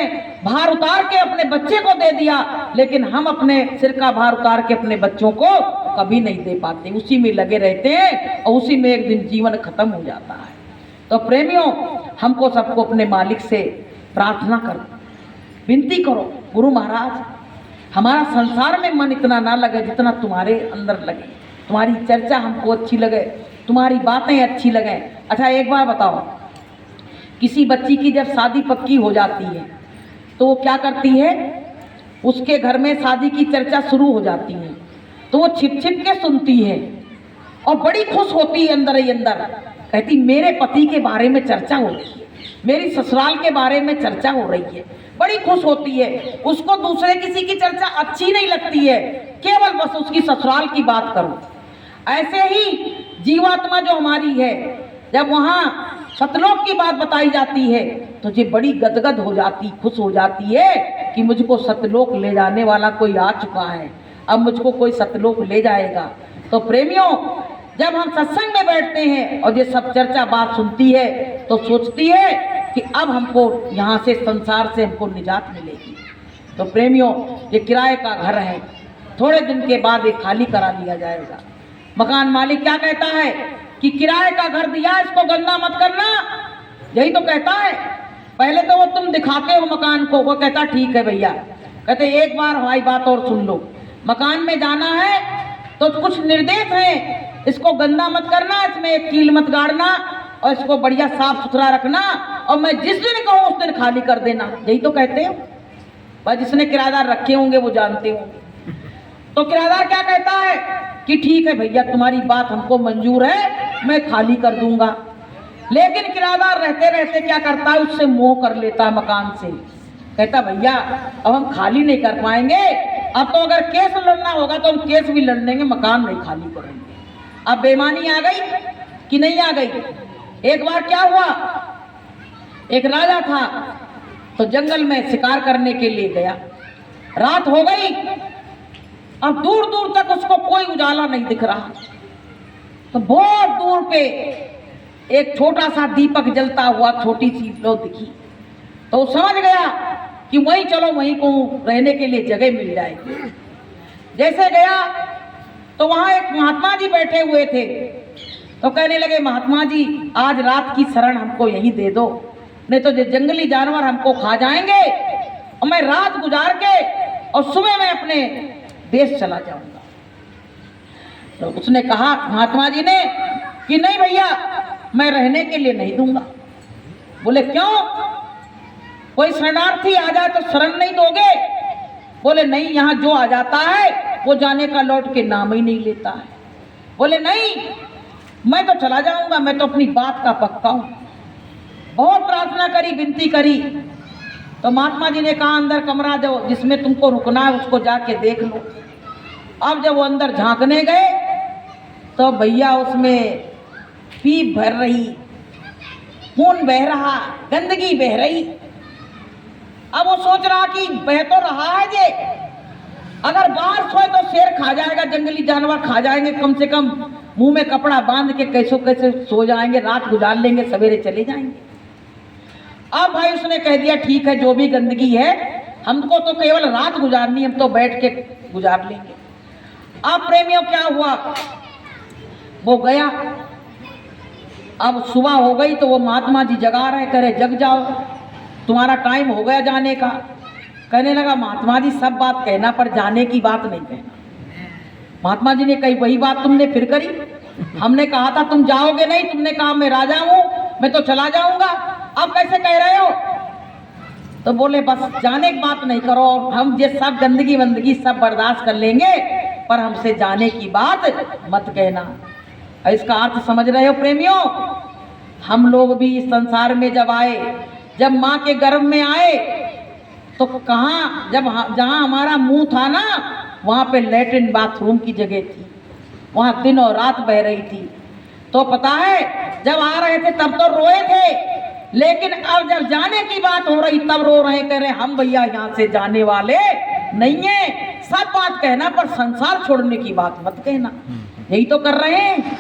भार उतार के अपने बच्चे को दे दिया, लेकिन हम अपने सिर का भार उतार के अपने बच्चों को कभी नहीं दे पाते, उसी में लगे रहते हैं और उसी में एक दिन जीवन खत्म हो जाता है। तो प्रेमियों, हमको सबको अपने मालिक से प्रार्थना करो, विनती करो, गुरु महाराज हमारा संसार में मन इतना ना लगे जितना तुम्हारे अंदर लगे, तुम्हारी चर्चा हमको अच्छी लगे, तुम्हारी बातें अच्छी लगे। अच्छा एक बार बताओ, किसी बच्ची की जब शादी पक्की हो जाती है तो वो क्या करती है? उसके घर में शादी की चर्चा शुरू हो जाती है तो वो छिप छिप के सुनती है और बड़ी खुश होती है अंदर ही अंदर, कहती मेरे पति के बारे में चर्चा हो रही है, मेरी ससुराल के बारे में चर्चा हो रही है, बड़ी खुश होती है। उसको दूसरे किसी की चर्चा अच्छी नहीं लगती है, केवल बस उसकी ससुराल की बात करो। ऐसे ही जीवात्मा जो हमारी है, जब वहाँ सतलोक की बात बताई जाती है तो ये बड़ी गदगद हो जाती, खुश हो जाती है कि मुझको सतलोक ले जाने वाला कोई आ चुका है, अब मुझको कोई सतलोक ले जाएगा। तो प्रेमियों, जब हम सत्संग में बैठते हैं और ये सब चर्चा बात सुनती है तो सोचती है कि अब हमको यहाँ से, संसार से हमको निजात मिलेगी। तो प्रेमियों, ये किराए का घर है, थोड़े दिन के बाद ये खाली करा दिया जाएगा। मकान मालिक क्या कहता है कि किराए का घर दिया, इसको गंदा मत करना, यही तो कहता है। पहले तो वो तुम दिखाते हो मकान को, वो कहता ठीक है भैया, कहते एक बार हमारी बात और सुन लो, मकान में जाना है तो कुछ निर्देश है, इसको गंदा मत करना, इसमें एक कील मत गाड़ना और इसको बढ़िया साफ सुथरा रखना, और मैं जिस दिन कहूँ उस दिन खाली कर देना, यही तो कहते हो। पर जिसने किराएदार रखे होंगे वो जानते होंगे। तो किराएदार क्या कहता है कि ठीक है भैया, तुम्हारी बात हमको मंजूर है, मैं खाली कर दूंगा। लेकिन किराएदार रहते रहते क्या करता है, उससे मोह कर लेता है मकान से, कहता भैया अब हम खाली नहीं कर पाएंगे, अब तो अगर केस लड़ना होगा तो हम केस भी लड़ लेंगे, मकान नहीं खाली करेंगे। अब बेईमानी आ गई कि नहीं आ गई? एक बार क्या हुआ, एक राजा था तो जंगल में शिकार करने के लिए गया, रात हो गई, अब दूर दूर तक उसको कोई उजाला नहीं दिख रहा, तो बहुत दूर पे एक छोटा सा दीपक जलता हुआ छोटी सी लो दिखी, तो समझ गया कि वहीं चलो, वहीं को रहने के लिए जगह मिल जाएगी। जैसे गया तो वहाँ एक महात्मा जी बैठे हुए थे, तो कहने लगे महात्मा जी आज रात की शरण हमको यहीं दे दो, नहीं तो ये जंगली जानवर हमको खा जाएंगे और मैं रात गुजार के और सुबह मैं अपने देश चला जाऊंगा। तो उसने कहा महात्मा जी ने कि नहीं भैया, मैं रहने के लिए नहीं दूंगा। बोले क्यों? कोई शरणार्थी आ जाए तो शरण नहीं दोगे? बोले नहीं, यहाँ जो आ जाता है वो जाने का लौट के नाम ही नहीं लेता है। बोले नहीं, मैं तो चला जाऊंगा, मैं तो अपनी बात का पक्का हूं। बहुत प्रार्थना करी, विनती करी, तो महात्मा जी ने कहा अंदर कमरा जो जिसमें तुमको रुकना है उसको जाके देख लो। अब जब वो अंदर झांकने गए तो भैया उसमें पीप भर रही, खून बह रहा, गंदगी बह रही। अब वो सोच रहा कि बह तो रहा है जे, अगर बाहर सोए तो शेर खा जाएगा, जंगली जानवर खा जाएंगे, कम से कम मुंह में कपड़ा बांध के कैसे सो जाएंगे, रात गुजार लेंगे, सवेरे चले जाएंगे। अब भाई उसने कह दिया ठीक है, जो भी गंदगी है हमको तो केवल रात गुजारनी, हम तो बैठ के गुजार लेंगे। अब प्रेमियों क्या हुआ, वो गया। अब सुबह हो गई तो वो महात्मा जी जगा रहे, करे जग जाओ, तुम्हारा टाइम हो गया जाने का। कहने लगा महात्मा जी सब बात कहना, पर जाने की बात नहीं कहना। महात्मा जी ने कही वही बात तुमने फिर करी, हमने कहा था तुम जाओगे नहीं, तुमने कहा मैं राजा हूं, मैं तो चला जाऊंगा, अब कैसे कह रहे हो? तो बोले बस जाने की बात नहीं करो, हम ये सब गंदगी वंदगी सब बर्दाश्त कर लेंगे, पर हमसे जाने की बात मत कहना। इसका अर्थ समझ रहे हो प्रेमियों? हम लोग भी इस संसार में जब आए, जब माँ के गर्भ में आए, तो कहाँ, जब जहाँ हमारा मुंह था ना, वहाँ पे लैट्रिन बाथरूम की जगह थी, वहाँ दिन और रात बह रही थी। तो पता है जब आ रहे थे तब तो रोए थे, लेकिन अब जब जाने की बात हो रही तब रो रहे, कह रहे हम भैया यहाँ से जाने वाले नहीं है, सब बात कहना पर संसार छोड़ने की बात मत कहना। यही तो कर रहे हैं,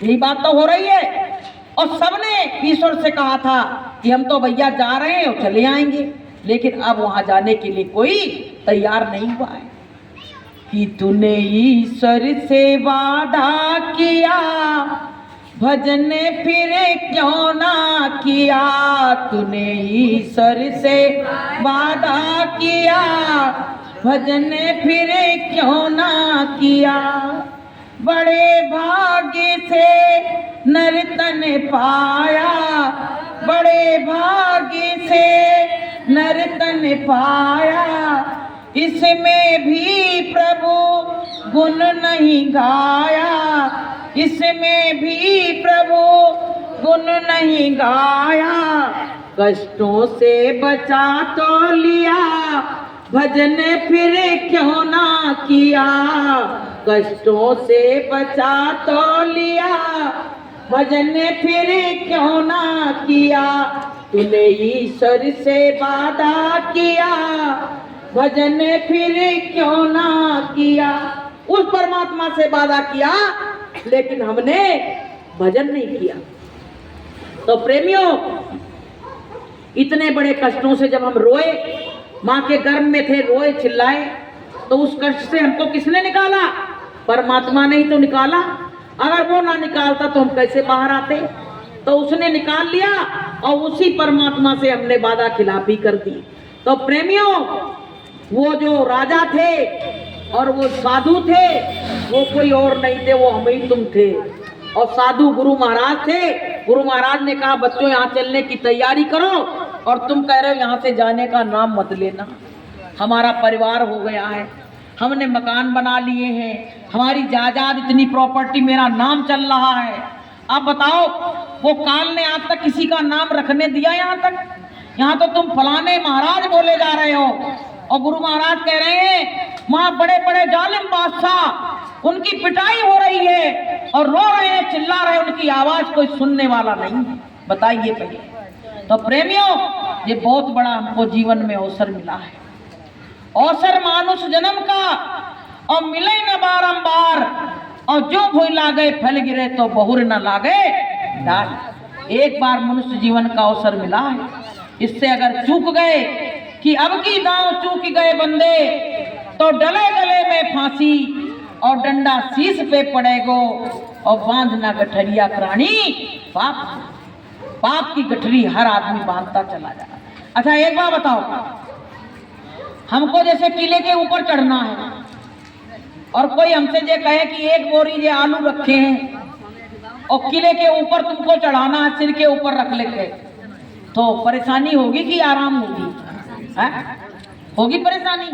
यही बात तो हो रही है। और सबने ईश्वर से कहा था कि हम तो भैया जा रहे हैं और चले आएंगे, लेकिन अब वहां जाने के लिए कोई तैयार नहीं हुआ है। कि तूने ईश्वर से वादा किया, भजन फिर क्यों ना किया, तूने ईश्वर से वादा किया, भजन फिर क्यों ना किया। बड़े भाग्य से नर्तन पाया, बड़े भाग्य से नर्तन पाया, इसमें भी प्रभु गुण नहीं गाया, इसमें भी प्रभु गुण नहीं गाया। कष्टों से बचा तो लिया, भजन फिर क्यों ना किया, कष्टों से बचा तो लिया, भजन फिर क्यों ना किया। तूने ईश्वर से वादा किया, भजन फिर क्यों ना किया। उस परमात्मा से वादा किया, लेकिन हमने भजन नहीं किया। तो प्रेमियों, इतने बड़े कष्टों से जब हम रोए, माँ के गर्भ में थे, रोए चिल्लाए, तो उस कष्ट से हमको किसने निकाला? परमात्मा ने ही तो निकाला। अगर वो ना निकालता तो हम कैसे बाहर आते? तो उसने निकाल लिया और उसी परमात्मा से हमने वादा खिलाफी कर दी। तो प्रेमियों, वो जो राजा थे और वो साधु थे, वो कोई और नहीं थे, वो हम ही तुम थे। और साधु गुरु महाराज थे। गुरु महाराज ने कहा बच्चों यहाँ चलने की तैयारी करो, और तुम कह रहे हो यहाँ से जाने का नाम मत लेना। हमारा परिवार हो गया है, हमने मकान बना लिए हैं, हमारी जायदाद इतनी प्रॉपर्टी, मेरा नाम चल रहा है। अब बताओ, वो काल ने आज तक किसी का नाम रखने दिया? यहाँ तक, यहाँ तो तुम फलाने महाराज बोले जा रहे हो। और गुरु महाराज कह रहे हैं वहाँ बड़े बड़े जालिम बादशाह, उनकी पिटाई हो रही है और रो रहे हैं, चिल्ला रहे हैं, उनकी आवाज कोई सुनने वाला नहीं है। बताइए पहले। तो प्रेमियों, ये बहुत बड़ा हमको जीवन में अवसर मिला है, अवसर मानुष जन्म का, और मिले न बारंबार, और जो भूल लागे फल गिरे तो बहुर न लागे डाल। एक बार मनुष्य जीवन का अवसर मिला है, इससे अगर चूक गए कि अब की दांव चूक गए बंदे, तो डले गले में फांसी और डंडा शीश पे पड़ेगो, और बांधना गठरिया प्राणी पाप। पाप की गठरी हर आदमी बांधता चला जाए। अच्छा एक बात बताओ, हमको जैसे किले के ऊपर चढ़ना है और कोई हमसे ये कहे कि एक बोरी ये आलू रखे हैं और किले के ऊपर तुमको चढ़ाना है, सिर के ऊपर रख लेके, तो परेशानी होगी कि आराम होगी? है? होगी परेशानी।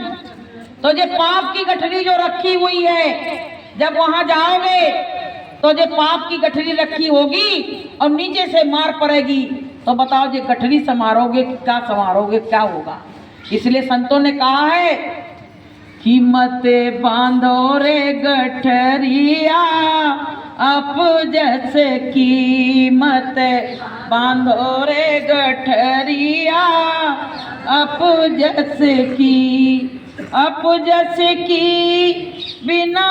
तो ये पाप की गठरी जो रखी हुई है, जब वहां जाओगे तो ये पाप की गठरी रखी होगी और नीचे से मार पड़ेगी, तो बताओ ये गठरी संवारोगे क्या संवारोगे, क्या होगा? इसलिए संतों ने कहा है कि मत बांधो रे गठरिया, आप जैसे कीमत बांधो रे गठरिया, आप जैसे की बिना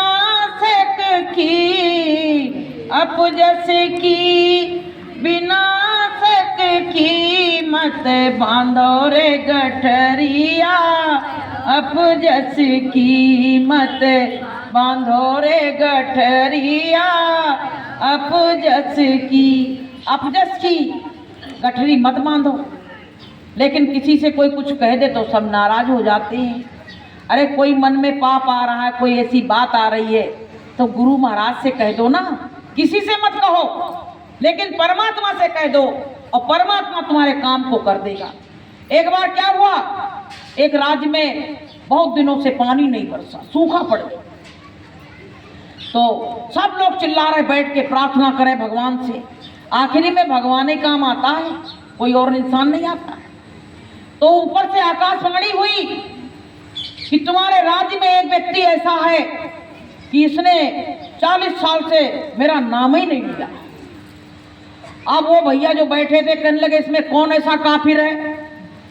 सेक की, आप जैसे की बिना सेक की मत बांधो रे गठरिया, आप जैसे की मत बांधो रे गठरिया, अपजस की गठरी मत बांधो। लेकिन किसी से कोई कुछ कह दे तो सब नाराज हो जाते हैं। अरे कोई मन में पाप आ रहा है, कोई ऐसी बात आ रही है तो गुरु महाराज से कह दो ना, किसी से मत कहो, लेकिन परमात्मा से कह दो और परमात्मा तुम्हारे काम को कर देगा। एक बार क्या हुआ, एक राज्य में बहुत दिनों से पानी नहीं बरसा, सूखा पड़ गया। तो सब लोग चिल्ला रहे, बैठ के प्रार्थना करें भगवान से। आखिरी में भगवान ही काम आता है, कोई और इंसान नहीं आता। तो ऊपर से आकाशवाणी हुई कि तुम्हारे राज्य में एक व्यक्ति ऐसा है कि इसने 40 साल से मेरा नाम ही नहीं लिया। अब वो भैया जो बैठे थे कहने लगे, इसमें कौन ऐसा काफिर है,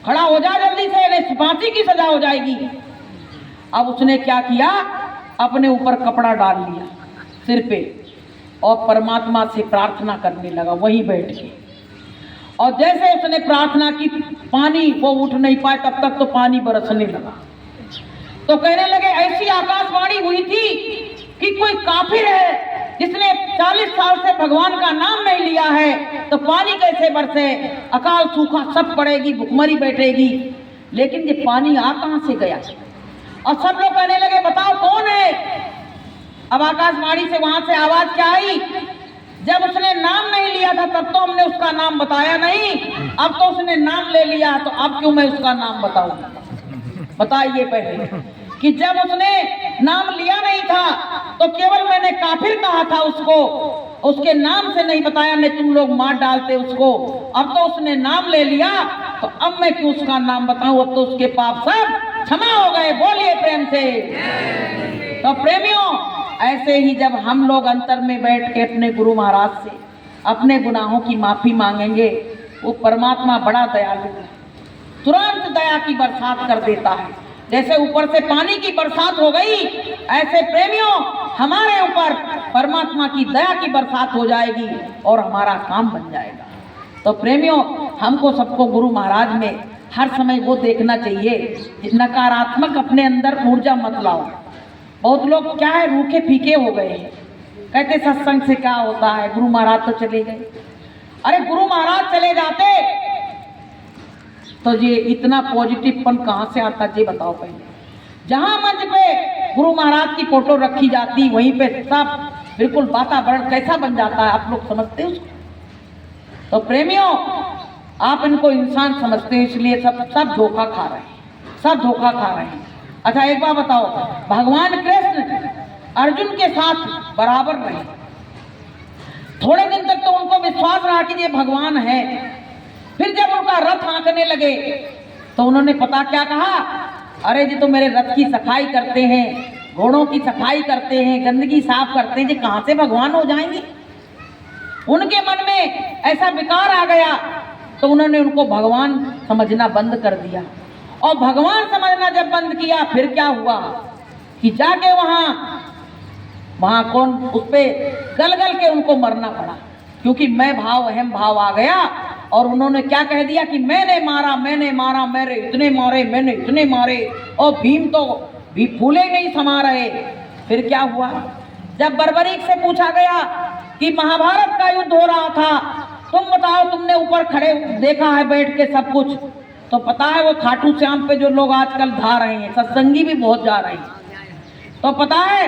खड़ा हो जा जल्दी से, इन्हें फांसी की सजा हो जाएगी। अब उसने क्या किया, अपने ऊपर कपड़ा डाल लिया सिर पे और परमात्मा से प्रार्थना करने लगा वहीं बैठ के। और जैसे उसने प्रार्थना की, पानी वो उठ नहीं पाए, तब तक तो पानी बरसने लगा। तो कहने लगे, ऐसी आकाशवाणी हुई थी कि कोई काफिर है जिसने 40 साल से भगवान का नाम नहीं लिया है, तो पानी कैसे बरसे, अकाल सूखा सब पड़ेगी, भुखमरी बैठेगी। लेकिन ये पानी आ कहां से गया? और सब लोग कहने लगे, बताओ कौन है? अब आकाशवाणी से वहां से आवाज क्या आई, जब उसने नाम नहीं लिया था तब तो हमने उसका नाम बताया नहीं, अब तो उसने नाम ले लिया तो अब क्यों मैं उसका नाम बताऊं? बताइए पहले कि जब उसने नाम लिया नहीं था तो केवल मैंने काफिर कहा था उसको, उसके नाम से नहीं बताया, नहीं तुम लोग मार डालते उसको। अब तो उसने नाम ले लिया तो अब मैं क्यों उसका नाम बताऊं? अब तो उसके पाप सब क्षमा हो गए। बोलिए प्रेम से। तो प्रेमियों, ऐसे ही जब हम लोग अंतर में बैठ के अपने गुरु महाराज से अपने गुनाहों की माफी मांगेंगे, वो परमात्मा बड़ा दयालु है, तुरंत दया की बरसात कर देता है। जैसे ऊपर से पानी की बरसात हो गई, ऐसे प्रेमियों हमारे ऊपर परमात्मा की दया की बरसात हो जाएगी और हमारा काम बन जाएगा। तो प्रेमियों, हमको सबको गुरु महाराज में हर समय वो देखना चाहिए कि नकारात्मक अपने अंदर ऊर्जा मत लाओ। बहुत लोग क्या है, रूखे फीके हो गए हैं, कहते सत्संग से क्या होता है, गुरु महाराज तो चले गए। अरे गुरु महाराज चले जाते तो ये इतना पॉजिटिवपन कहाँ से आता, ये बताओ पहले। जहाँ मंच पे गुरु महाराज की फोटो रखी जाती, वहीं पे सब बिल्कुल वातावरण कैसा बन जाता है, आप लोग समझते हो उसको? तो प्रेमियों, आप इनको इंसान समझते हो, इसलिए सब धोखा खा रहे हैं, सब धोखा खा रहे हैं। अच्छा एक बात बताओ, भगवान कृष्ण अर्जुन के साथ बराबर रहे, थोड़े दिन तक तो उनको विश्वास रहा कि ये भगवान है। फिर जब उनका रथ हाँकने लगे तो उन्होंने पता क्या कहा, अरे जी तो मेरे रथ की सफाई करते हैं, घोड़ों की सफाई करते हैं, गंदगी साफ करते हैं, जी कहाँ से भगवान हो जाएंगे? उनके मन में ऐसा विकार आ गया तो उन्होंने उनको भगवान समझना बंद कर दिया। और भगवान समझना जब बंद किया, फिर क्या हुआ कि जाके वहां कौन उस पे गल के उनको मरना पड़ा, क्योंकि मैं भाव अहम भाव आ गया। और उन्होंने क्या कह दिया कि मैंने मारा, मेरे इतने मारे, मैंने इतने मारे, और भीम तो भी फूले नहीं समा रहे। फिर क्या हुआ, जब बर्बरीक से पूछा गया कि महाभारत का युद्ध हो रहा था, तुम बताओ, तुमने ऊपर खड़े देखा है बैठ के सब कुछ, तो पता है वो खाटू श्याम पे जो लोग आजकल धा रहे हैं, सत्संगी भी बहुत जा रहे हैं, तो पता है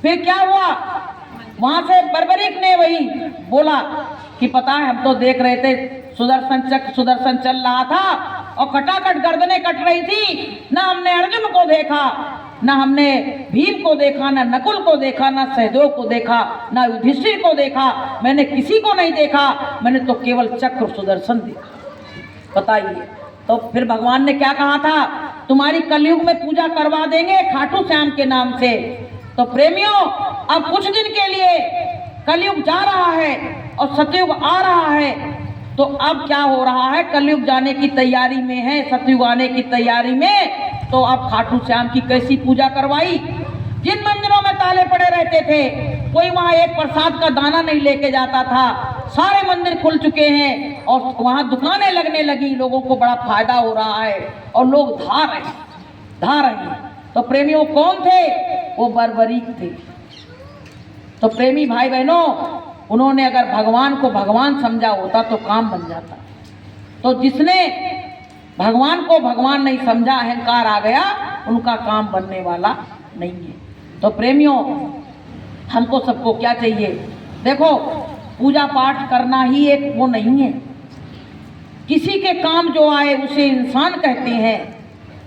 फिर क्या हुआ? वहां से बर्बरीक ने वही बोला कि पता है हम तो देख रहे थे, सुदर्शन चल रहा था और कटाकट गर्दनें कट रही थी, ना हमने अर्जुन को देखा, ना हमने भीम को देखा, ना नकुल को देखा, ना सहदेव को देखा, ना युधिष्ठिर को देखा, मैंने किसी को नहीं देखा, मैंने तो केवल चक्र सुदर्शन देखा। बताइए, तो फिर भगवान ने क्या कहा था, तुम्हारी कलयुग में पूजा करवा देंगे खाटू श्याम के नाम से। तो प्रेमियों, अब कुछ दिन के लिए कलयुग जा रहा है और सतयुग आ रहा है। तो अब क्या हो रहा है, कलयुग जाने की तैयारी में है, सतयुग आने की तैयारी में। तो अब खाटू श्याम की कैसी पूजा करवाई। जिन मंदिरों में ताले पड़े रहते थे, कोई वहां एक प्रसाद का दाना नहीं लेके जाता था। सारे मंदिर खुल चुके हैं और वहां दुकानें लगने लगी, लोगों को बड़ा फायदा हो रहा है और लोग धा रहे हैं। तो प्रेमियों कौन थे? वो बर्बरीक थे। तो प्रेमी भाई बहनों, उन्होंने अगर भगवान को भगवान समझा होता तो काम बन जाता। तो जिसने भगवान को भगवान नहीं समझा, अहंकार आ गया, उनका काम बनने वाला नहीं है। तो प्रेमियों, हमको सबको क्या चाहिए? देखो, पूजा पाठ करना ही एक वो नहीं है। किसी के काम जो आए उसे इंसान कहते हैं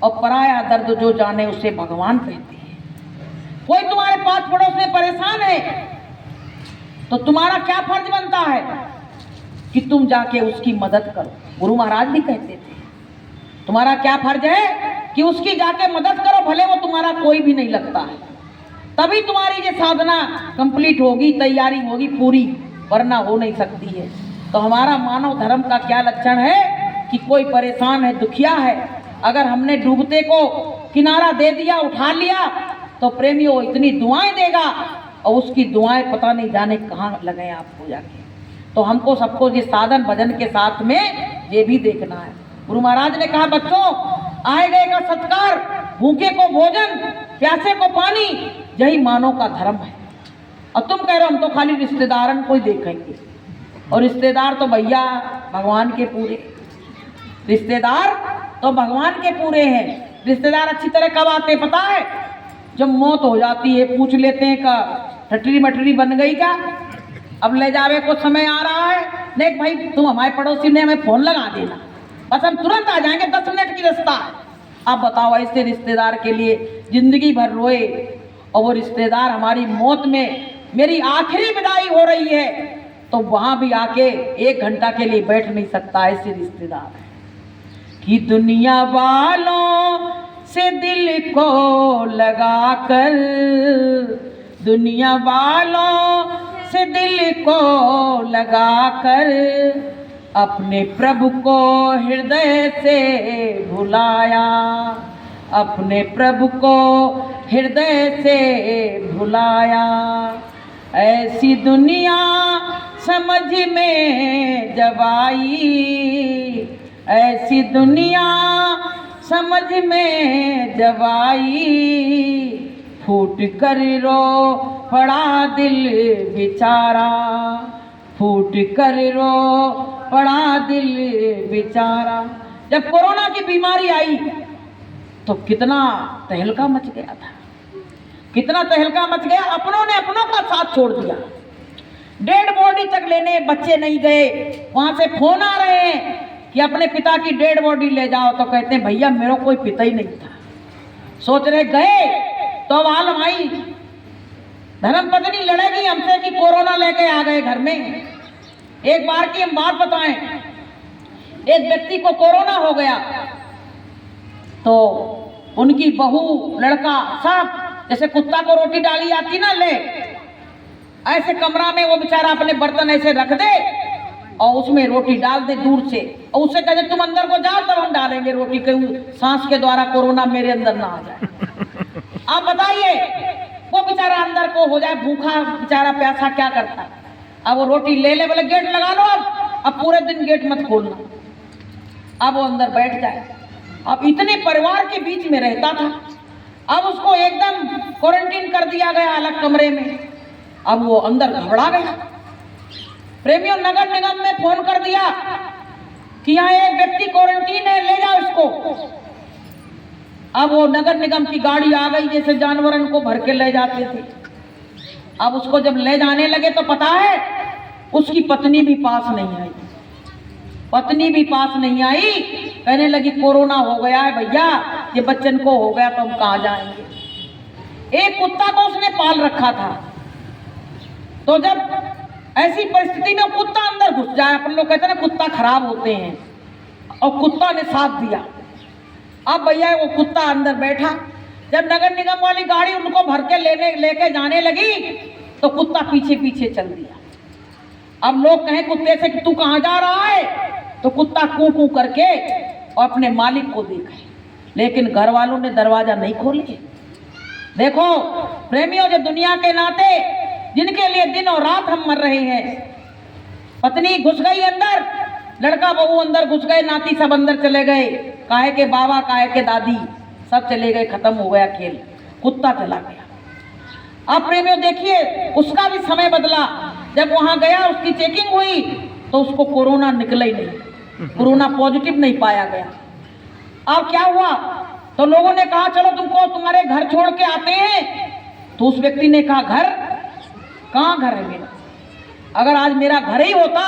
और पराया दर्द जो जाने उसे भगवान कहते हैं। कोई तुम्हारे पास पड़ोस में परेशान है तो तुम्हारा क्या फर्ज बनता है कि तुम जाके उसकी मदद करो। गुरु महाराज भी कहते थे, तुम्हारा क्या फर्ज है कि उसकी जाके मदद करो, भले वो तुम्हारा कोई भी नहीं लगता है। तभी तुम्हारी ये साधना कंप्लीट होगी, तैयारी होगी पूरी, वरना हो नहीं सकती है। तो हमारा मानव धर्म का क्या लक्षण है कि कोई परेशान है, दुखिया है, अगर हमने डूबते को किनारा दे दिया, उठा लिया, तो प्रेमियों इतनी दुआएं देगा और उसकी दुआएं पता नहीं जाने कहाँ लगे आपको जाके। तो हमको सबको ये साधन भजन के साथ में ये भी देखना है। गुरु महाराज ने कहा, बच्चों, आए गए का सत्कार, भूखे को भोजन, प्यासे को पानी, यही मानव का धर्म है। और तुम कह रहे हो हम तो खाली रिश्तेदारन को ही देखेंगे, और रिश्तेदार तो भैया भगवान के पूरे, रिश्तेदार तो भगवान के पूरे हैं। रिश्तेदार अच्छी तरह कब आते पता है? जब मौत हो जाती है, पूछ लेते हैं का ठटरी मटरी बन गई क्या, अब ले जावे को समय आ रहा है, देख भाई तुम हमारे पड़ोसी ने हमें फोन लगा देना, बस हम तुरंत आ जाएंगे, 10 मिनट की रास्ता है। आप बताओ, ऐसे रिश्तेदार के लिए जिंदगी भर रोए और वो रिश्तेदार हमारी मौत में, मेरी आखिरी विदाई हो रही है तो वहां भी आके 1 घंटा के लिए बैठ नहीं सकता। ऐसे रिश्तेदार है कि दुनिया वालों से दिल को लगाकर, दुनिया वालों से दिल को लगाकर अपने प्रभु को हृदय से भुलाया, अपने प्रभु को हृदय से भुलाया। ऐसी दुनिया समझ में जब आई, ऐसी दुनिया समझ में जब आई, फूट कर रो पड़ा दिल बेचारा, फूट कर रो पड़ा दिल बेचारा। जब कोरोना की बीमारी आई तो कितना तहलका मच गया था, कितना तहलका मच गया। अपनों ने अपनों का साथ छोड़ दिया, डेड बॉडी तक लेने बच्चे नहीं गए। वहां से फोन आ रहे हैं कि अपने पिता की डेड बॉडी ले जाओ, तो कहते हैं भैया मेरा कोई पिता ही नहीं था। सोच रहे गए तो अब आलम आई, धर्मपत्नी लड़ेगी हमसे कि कोरोना लेके आ गए घर में। एक बार की हम बात बताएं, एक व्यक्ति को कोरोना हो गया तो उनकी बहू, लड़का, सब जैसे कुत्ता को रोटी डाली आती ना, ले ऐसे कमरा में वो बेचारा अपने बर्तन ऐसे रख दे और उसमें रोटी डाल दे दूर से, और उससे कहे तुम अंदर को जाओ तब हम डालेंगे रोटी, कहीं सांस के द्वारा कोरोना मेरे अंदर ना आ जाए। आप बताइए, वो बेचारा अंदर को हो जाए भूखा, बेचारा प्यासा, क्या करता? अब वो रोटी ले ले, बोले गेट लगा लो, अब पूरे दिन गेट मत खोलना। अब वो अंदर बैठ जाए। अब इतने परिवार के बीच में रहता था, अब उसको एकदम क्वारंटीन कर दिया गया अलग कमरे में। अब वो अंदर घबरा गया। प्रेमियों, नगर निगम में फोन कर दिया कि यहाँ एक व्यक्ति क्वारंटीन है, ले जाओ इसको। अब वो नगर निगम की गाड़ी आ गई, जैसे जानवरों को भर के ले जाते थे। अब उसको जब ले जाने लगे तो पता है उसकी पत्नी भी पास नहीं आई, पत्नी भी पास नहीं आई। कहने लगी कोरोना हो गया है भैया, ये बच्चन को हो गया तो हम कहाँ जाएंगे। एक कुत्ता को उसने पाल रखा था, तो जब ऐसी परिस्थिति में कुत्ता अंदर घुस जाए, अपन लोग कहते हैं ना कुत्ता खराब होते हैं, और कुत्ता ने साथ दिया। अब भैया वो कुत्ता अंदर बैठा। जब नगर निगम वाली गाड़ी उनको भर के लेके जाने लगी तो कुत्ता पीछे पीछे चल दिया। अब लोग कहें कुत्ते से कि तू कहाँ जा रहा है, तो कुत्ता कू कू करके और अपने मालिक को देखे, लेकिन घर वालों ने दरवाजा नहीं खोले। देखो प्रेमियों, जो दुनिया के नाते जिनके लिए दिन और रात हम मर रहे हैं, पत्नी घुस गई अंदर, लड़का बहू अंदर घुस गए, नाती सब अंदर चले गए, काहे के बाबा काहे के दादी सब चले गए, खत्म हो गया खेल, कुत्ता चला गया। अब प्रेमियों देखिए, उसका भी समय बदला। जब वहां गया, उसकी चेकिंग हुई तो उसको कोरोना निकला ही नहीं, कोरोना पॉजिटिव नहीं पाया गया। अब क्या हुआ, तो लोगों ने कहा चलो तुमको तुम्हारे घर छोड़ के आते हैं। तो उस व्यक्ति ने कहा घर कहाँ, घर है मेरा, अगर आज मेरा घर ही होता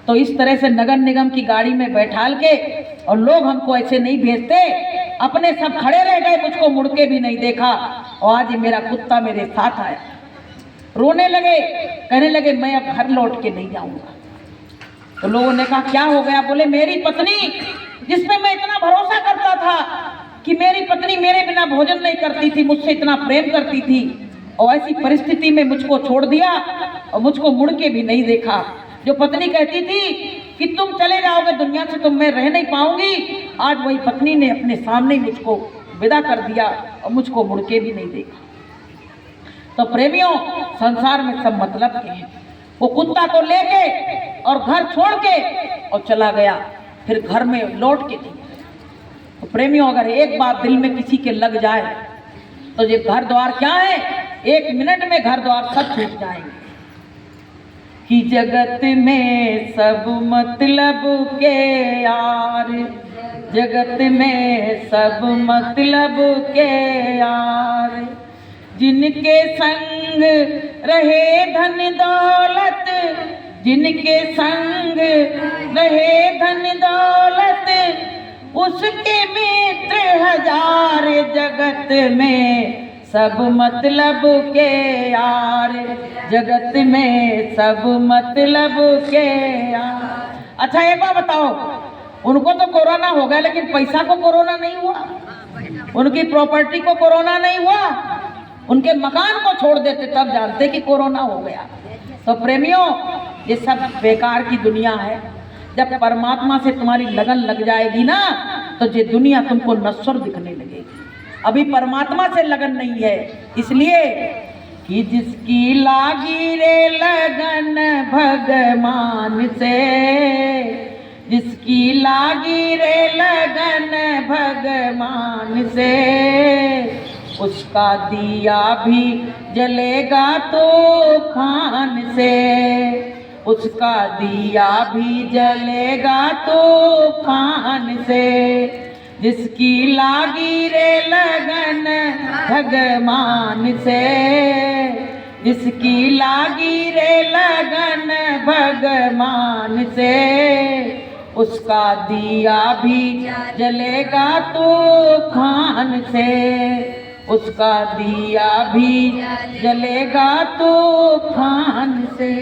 तो इस तरह से नगर निगम की गाड़ी में बैठाल के और लोग हमको ऐसे नहीं भेजते, अपने सब खड़े रह गए, मुझको मुड़ के भी नहीं देखा, और आज ये मेरा कुत्ता मेरे साथ आया। रोने लगे, कहने लगे मैं अब घर लौट के नहीं जाऊंगा। तो लोगों ने कहा क्या हो गया, बोले मेरी पत्नी जिसमें मैं इतना भरोसा करता था कि मेरी पत्नी मेरे बिना भोजन नहीं करती थी, मुझसे इतना प्रेम करती थी, और ऐसी परिस्थिति में मुझको छोड़ दिया और मुझको मुड़ के भी नहीं देखा। जो पत्नी कहती थी कि तुम चले जाओगे दुनिया से, तुम मैं रह नहीं पाऊंगी, आज वही पत्नी ने अपने सामने ही मुझको विदा कर दिया और मुझको मुड़ के भी नहीं देखा। तो प्रेमियों, संसार में सब मतलब के हैं। वो कुत्ता को लेके और घर छोड़ के और चला गया, फिर घर में लौट के नहीं। तो प्रेमियों, अगर एक बात दिल में किसी के लग जाए तो ये घर द्वार क्या है, 1 मिनट में घर द्वार सब छूट जाएंगे। कि जगत में सब मतलब के यार, जगत में सब मतलब के यार, जिनके संग रहे धन दौलत, जिनके संग रहे धन दौलत, उसके मित्र हजार, जगत में सब मतलब के यार, जगत में सब मतलब के यार। अच्छा एक बात बताओ, उनको तो कोरोना हो गया लेकिन पैसा को कोरोना नहीं हुआ, उनकी प्रॉपर्टी को कोरोना नहीं हुआ, उनके मकान को छोड़ देते तब जानते कि कोरोना हो गया। तो प्रेमियों, ये सब बेकार की दुनिया है। जब परमात्मा से तुम्हारी लगन लग जाएगी ना, तो ये दुनिया तुमको नश्वर दिखने लगेगी। अभी परमात्मा से लगन नहीं है, इसलिए कि जिसकी लागी रे लगन भगवान से, जिसकी लागी रे लगन भगवान से, उसका दिया भी जलेगा तूफान से, उसका दिया भी जलेगा तूफान से। जिसकी लागी रे लगन भगवान से, जिसकी लागी रे लगन भगवान से, उसका दिया भी जलेगा तूफान से, उसका दिया भी जलेगा तूफान से।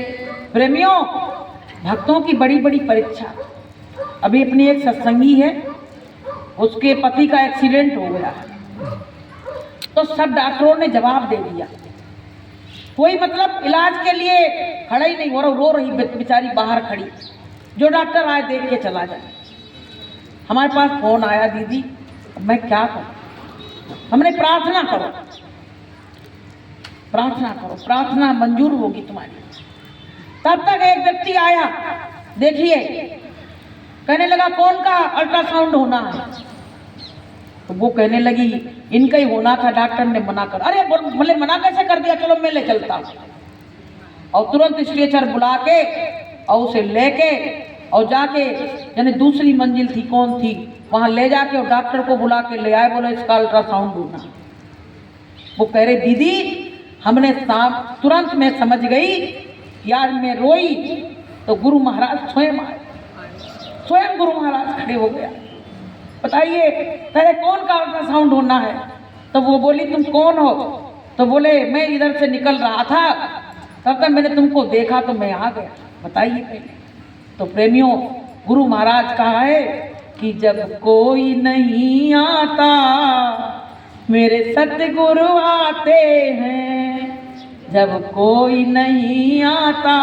प्रेमियों, भक्तों की बड़ी बड़ी परीक्षा। अभी अपनी एक सत्संगी है, उसके पति का एक्सीडेंट हो गया, तो सब डॉक्टरों ने जवाब दे दिया, कोई मतलब इलाज के लिए खड़ा ही नहीं हो रहा, रो रही बेचारी बाहर खड़ी, जो डॉक्टर आए देख के चला जाए। हमारे पास फोन आया, दीदी मैं क्या करूं? हमने प्रार्थना करो, प्रार्थना करो, प्रार्थना मंजूर होगी तुम्हारी। तब तक एक व्यक्ति आया, देखिए, कहने लगा कौन का अल्ट्रासाउंड होना है? तो वो कहने लगी इनका ही होना था, डॉक्टर ने मना कर। अरे बोले मना कैसे कर दिया, चलो मैं ले चलता हूँ। और तुरंत स्ट्रेचर बुला के और उसे लेके और जाके, यानी दूसरी मंजिल थी, कौन थी, वहां ले जाके और डॉक्टर को बुला के ले आए, बोले इसका अल्ट्रासाउंड होना। वो कह रहे दीदी हमने तुरंत मैं समझ गई, यार मैं रोई तो गुरु महाराज स्वयं आए, स्वयं गुरु महाराज खड़े हो गया। बताइए, पहले कौन का अल्ट्रासाउंड होना है? तो वो बोली तुम कौन हो? तो बोले मैं इधर से निकल रहा था, तब तक मैंने तुमको देखा तो मैं आ गया। बताइए पहले। तो प्रेमियों, गुरु महाराज कहा है कि जब कोई नहीं आता मेरे सतगुरु आते हैं, जब कोई नहीं आता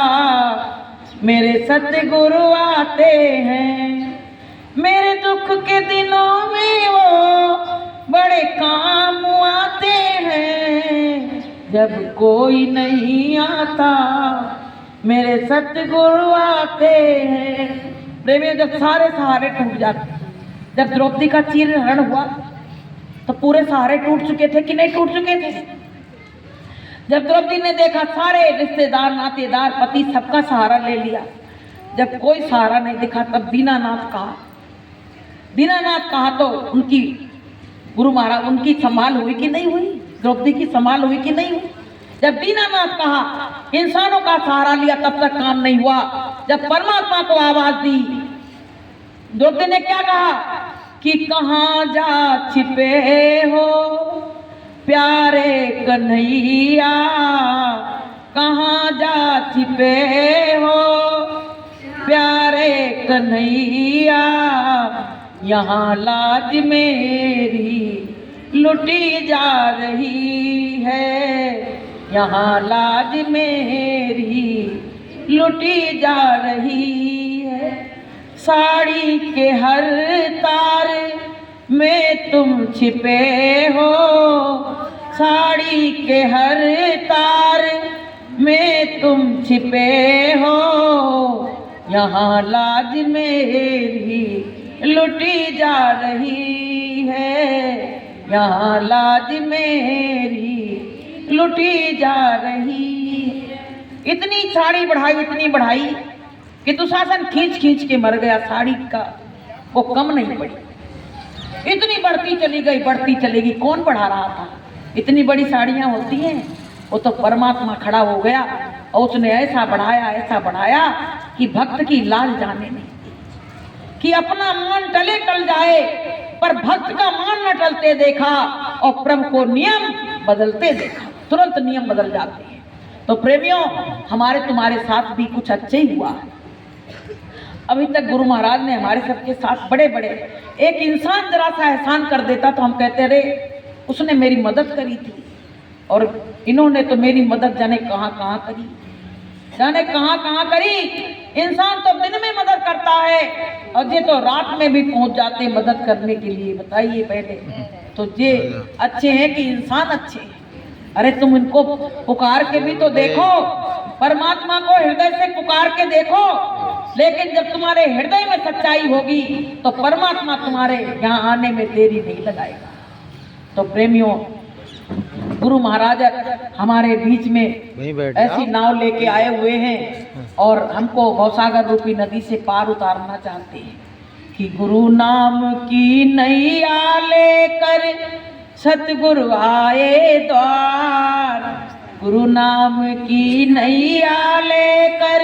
मेरे सतगुरु आते हैं। मेरे दुख के दिनों में वो बड़े काम आते हैं। जब कोई नहीं आता मेरे सतगुरु आते हैं। प्रेमियों, जब सारे सहारे टूट जाते, जब द्रौपदी का चीरहरण हुआ तो पूरे सहारे टूट चुके थे कि नहीं टूट चुके थे? जब द्रौपदी ने देखा सारे रिश्तेदार, नातेदार, पति सबका सहारा ले लिया, जब कोई सहारा नहीं दिखा तब दीनानाथ कहा तो उनकी गुरु महाराज उनकी संभाल हुई कि नहीं हुई? द्रौपदी की संभाल हुई कि नहीं हुई? जब दीनानाथ कहा, इंसानों का सहारा लिया तब तक काम नहीं हुआ। जब परमात्मा को आवाज दी, द्रौपदी ने क्या कहा कि कहाँ जा छिपे हो प्यारे कन्हैया, कहाँ जा छिपे हो प्यारे कन्हैया, यहाँ लाज मेरी लुटी जा रही है, यहाँ लाज मेरी लुटी जा रही है। साड़ी के हर तार में तुम छिपे हो, साड़ी के हर तार में तुम छिपे हो, यहाँ लाज मेरी लुटी जा रही है, यहाँ लाज मेरी लुटी जा रही। इतनी साड़ी बढ़ाई, इतनी बढ़ाई कि दुशासन खींच खींच के मर गया। साड़ी का वो कम नहीं पड़ी, इतनी बढ़ती चली गई, बढ़ती चलेगी। कौन बढ़ा रहा था? इतनी बड़ी साड़ियाँ होती हैं, वो तो परमात्मा खड़ा हो गया और उसने ऐसा बढ़ाया कि भक्त की लाज जाने नहीं, कि अपना मान टले टल जाए पर भक्त का मान न टलते देखा और प्रभु को नियम बदलते देखा। तुरंत नियम बदल जाते हैं। तो प्रेमियों, हमारे तुम्हारे साथ भी कुछ अच्छे ही हुआ है। अभी तक गुरु महाराज ने हमारे सबके साथ बड़े बड़े, एक इंसान जरा सा एहसान कर देता तो हम कहते रहे उसने मेरी मदद करी थी, और इन्होंने तो मेरी मदद जाने कहाँ कहाँ करी, जाने कहाँ कहाँ करी। इंसान तो दिन में मदद करता है और ये तो रात में भी पहुंच जाते मदद करने के लिए। बताइए पहले तो ये अच्छे हैं कि इंसान अच्छे हैं? अरे तुम इनको पुकार के भी तो देखो, परमात्मा को हृदय से पुकार के देखो। लेकिन जब तुम्हारे हृदय में सच्चाई होगी तो परमात्मा तुम्हारे यहाँ आने में देरी नहीं लगाएगा। तो प्रेमियों, गुरु महाराज हमारे बीच में ऐसी नाव लेके आए हुए हैं और हमको भवसागर रूपी नदी से पार उतारना चाहते हैं कि गुरु नाम की नैया लेकर सतगुरु आए द्वार, गुरु नाम की नैया लेकर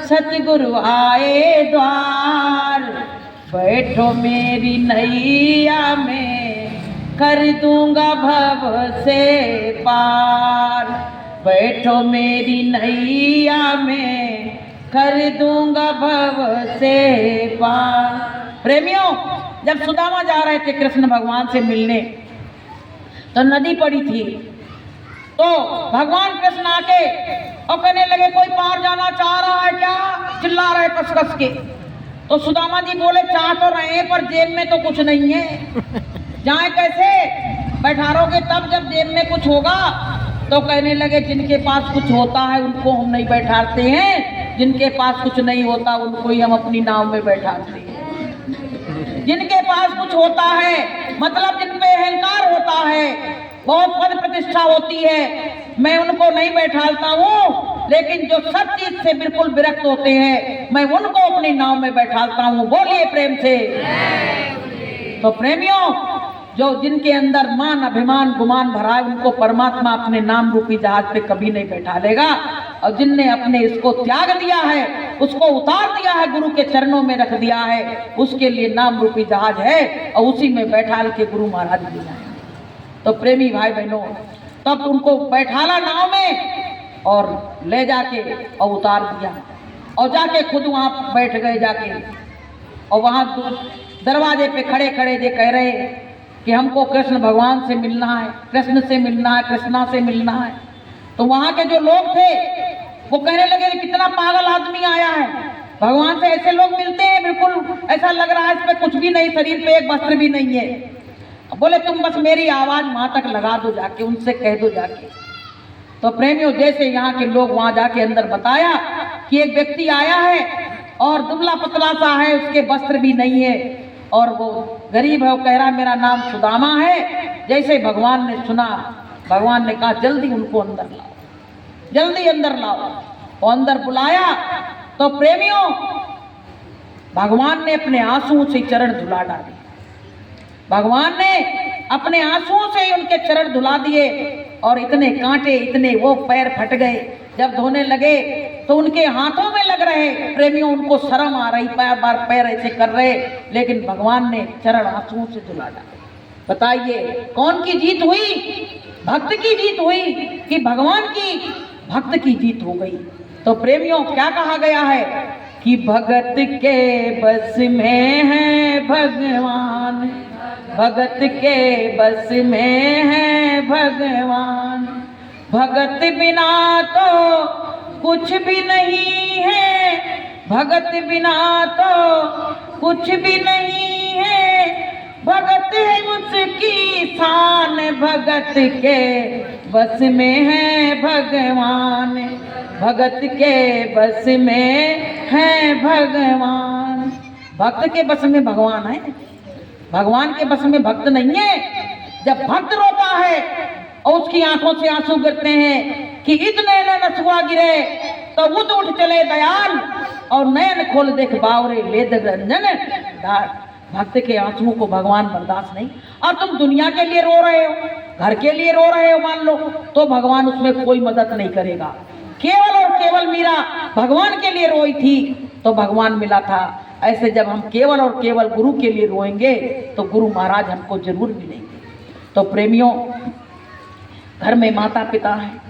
सतगुरु आए द्वार। बैठो मेरी नैया में कर दूंगा भव से पार, बैठो मेरी नैया में कर दूंगा भव से पार। प्रेमियों, जब सुदामा जा रहे थे कृष्ण भगवान से मिलने तो नदी पड़ी थी, तो भगवान कृष्ण आके और कहने लगे कोई पार जाना चाह रहा है क्या? चिल्ला रहे कस कस के। तो सुदामा जी बोले चाह तो रहे पर जेब में तो कुछ नहीं है, जाए कैसे? बैठारोगे तब जब जेब में कुछ होगा। तो कहने लगे जिनके पास कुछ होता है उनको हम नहीं बैठाते हैं, जिनके पास कुछ नहीं होता उनको ही हम अपनी नाव में बैठाते हैं। जिनके पास कुछ होता है मतलब जिन पे अहंकार होता है, बहुत पद प्रतिष्ठा होती है, मैं उनको नहीं बैठाता हूँ। लेकिन जो सब चीज से बिल्कुल विरक्त होते हैं मैं उनको अपनी नाव में बैठाता हूँ। बोलिए प्रेम से। तो प्रेमियों, जो जिनके अंदर मान अभिमान गुमान भरा है उनको परमात्मा अपने नाम रूपी जहाज पे कभी नहीं बैठा लेगा। और जिनने अपने इसको त्याग दिया है, उसको उतार दिया है, गुरु के चरणों में रख दिया है, उसके लिए नाम रूपी जहाज है और उसी में बैठाल के गुरु महाराज भी आए। तो प्रेमी भाई बहनों, तब उनको बैठाला नाव में और ले जाके और उतार दिया और जाके खुद वहाँ बैठ गए जाके। और वहाँ दरवाजे पे खड़े खड़े जे कह रहे कि हमको कृष्ण भगवान से मिलना है, कृष्ण से मिलना है, कृष्णा से मिलना है। तो वहां के जो लोग थे वो कहने लगे कितना पागल आदमी आया है, भगवान से ऐसे लोग मिलते हैं, बिल्कुल ऐसा लग रहा है इस पे कुछ भी नहीं, शरीर पे एक वस्त्र भी नहीं है। बोले तुम बस मेरी आवाज वहां तक लगा दो, जाके उनसे कह दो जाके। तो प्रेमियों जैसे यहाँ के लोग वहां जाके अंदर बताया कि एक व्यक्ति आया है और दुबला पतला सा है, उसके वस्त्र भी नहीं है और वो गरीब है, वो कह रहा मेरा नाम सुदामा है। जैसे भगवान ने सुना, भगवान ने कहा जल्दी उनको अंदर लाओ, जल्दी अंदर लाओ। वो अंदर बुलाया तो प्रेमियों भगवान ने अपने आंसुओं से चरण धुला डाले, भगवान ने अपने आंसुओं से उनके चरण धुला दिए और इतने कांटे, इतने वो पैर फट गए। जब धोने लगे तो उनके हाथों में लग रहे, प्रेमियों उनको शर्म आ रही, बार बार पैर ऐसे कर रहे, लेकिन भगवान ने चरण आंसुओं से धुला डाले। बताइए कौन की जीत हुई? भक्त की जीत हुई कि भगवान की, भक्त की जीत हो गई। तो प्रेमियों क्या कहा गया है कि भगत के बस में है भगवान, भगत के बस में है भगवान, भगत बिना तो कुछ भी नहीं है, भगत बिना तो कुछ भी नहीं है, भगत है उसकी शान, भगत के बस में है भगवान, भगत के बस में है भगवान। भक्त के बस में भगवान है, भगवान के बस में भक्त नहीं है। जब भक्त रोता है और उसकी आंखों से आंसू गिरते हैं कि इतने नसुआ गिरे तो उठ चले दयाल और नयन खोल देख बावरे ले रंजन डाल। भक्त के आंसुओं को भगवान बर्दाश्त नहीं। और तुम दुनिया के लिए रो रहे हो, घर के लिए रो रहे हो मान लो, तो भगवान उसमें कोई मदद नहीं करेगा। केवल और केवल मीरा भगवान के लिए रोई थी तो भगवान मिला था। ऐसे जब हम केवल और केवल गुरु के लिए रोएंगे तो गुरु महाराज हमको जरूर मिलेंगे। तो प्रेमियों घर में माता पिता हैं,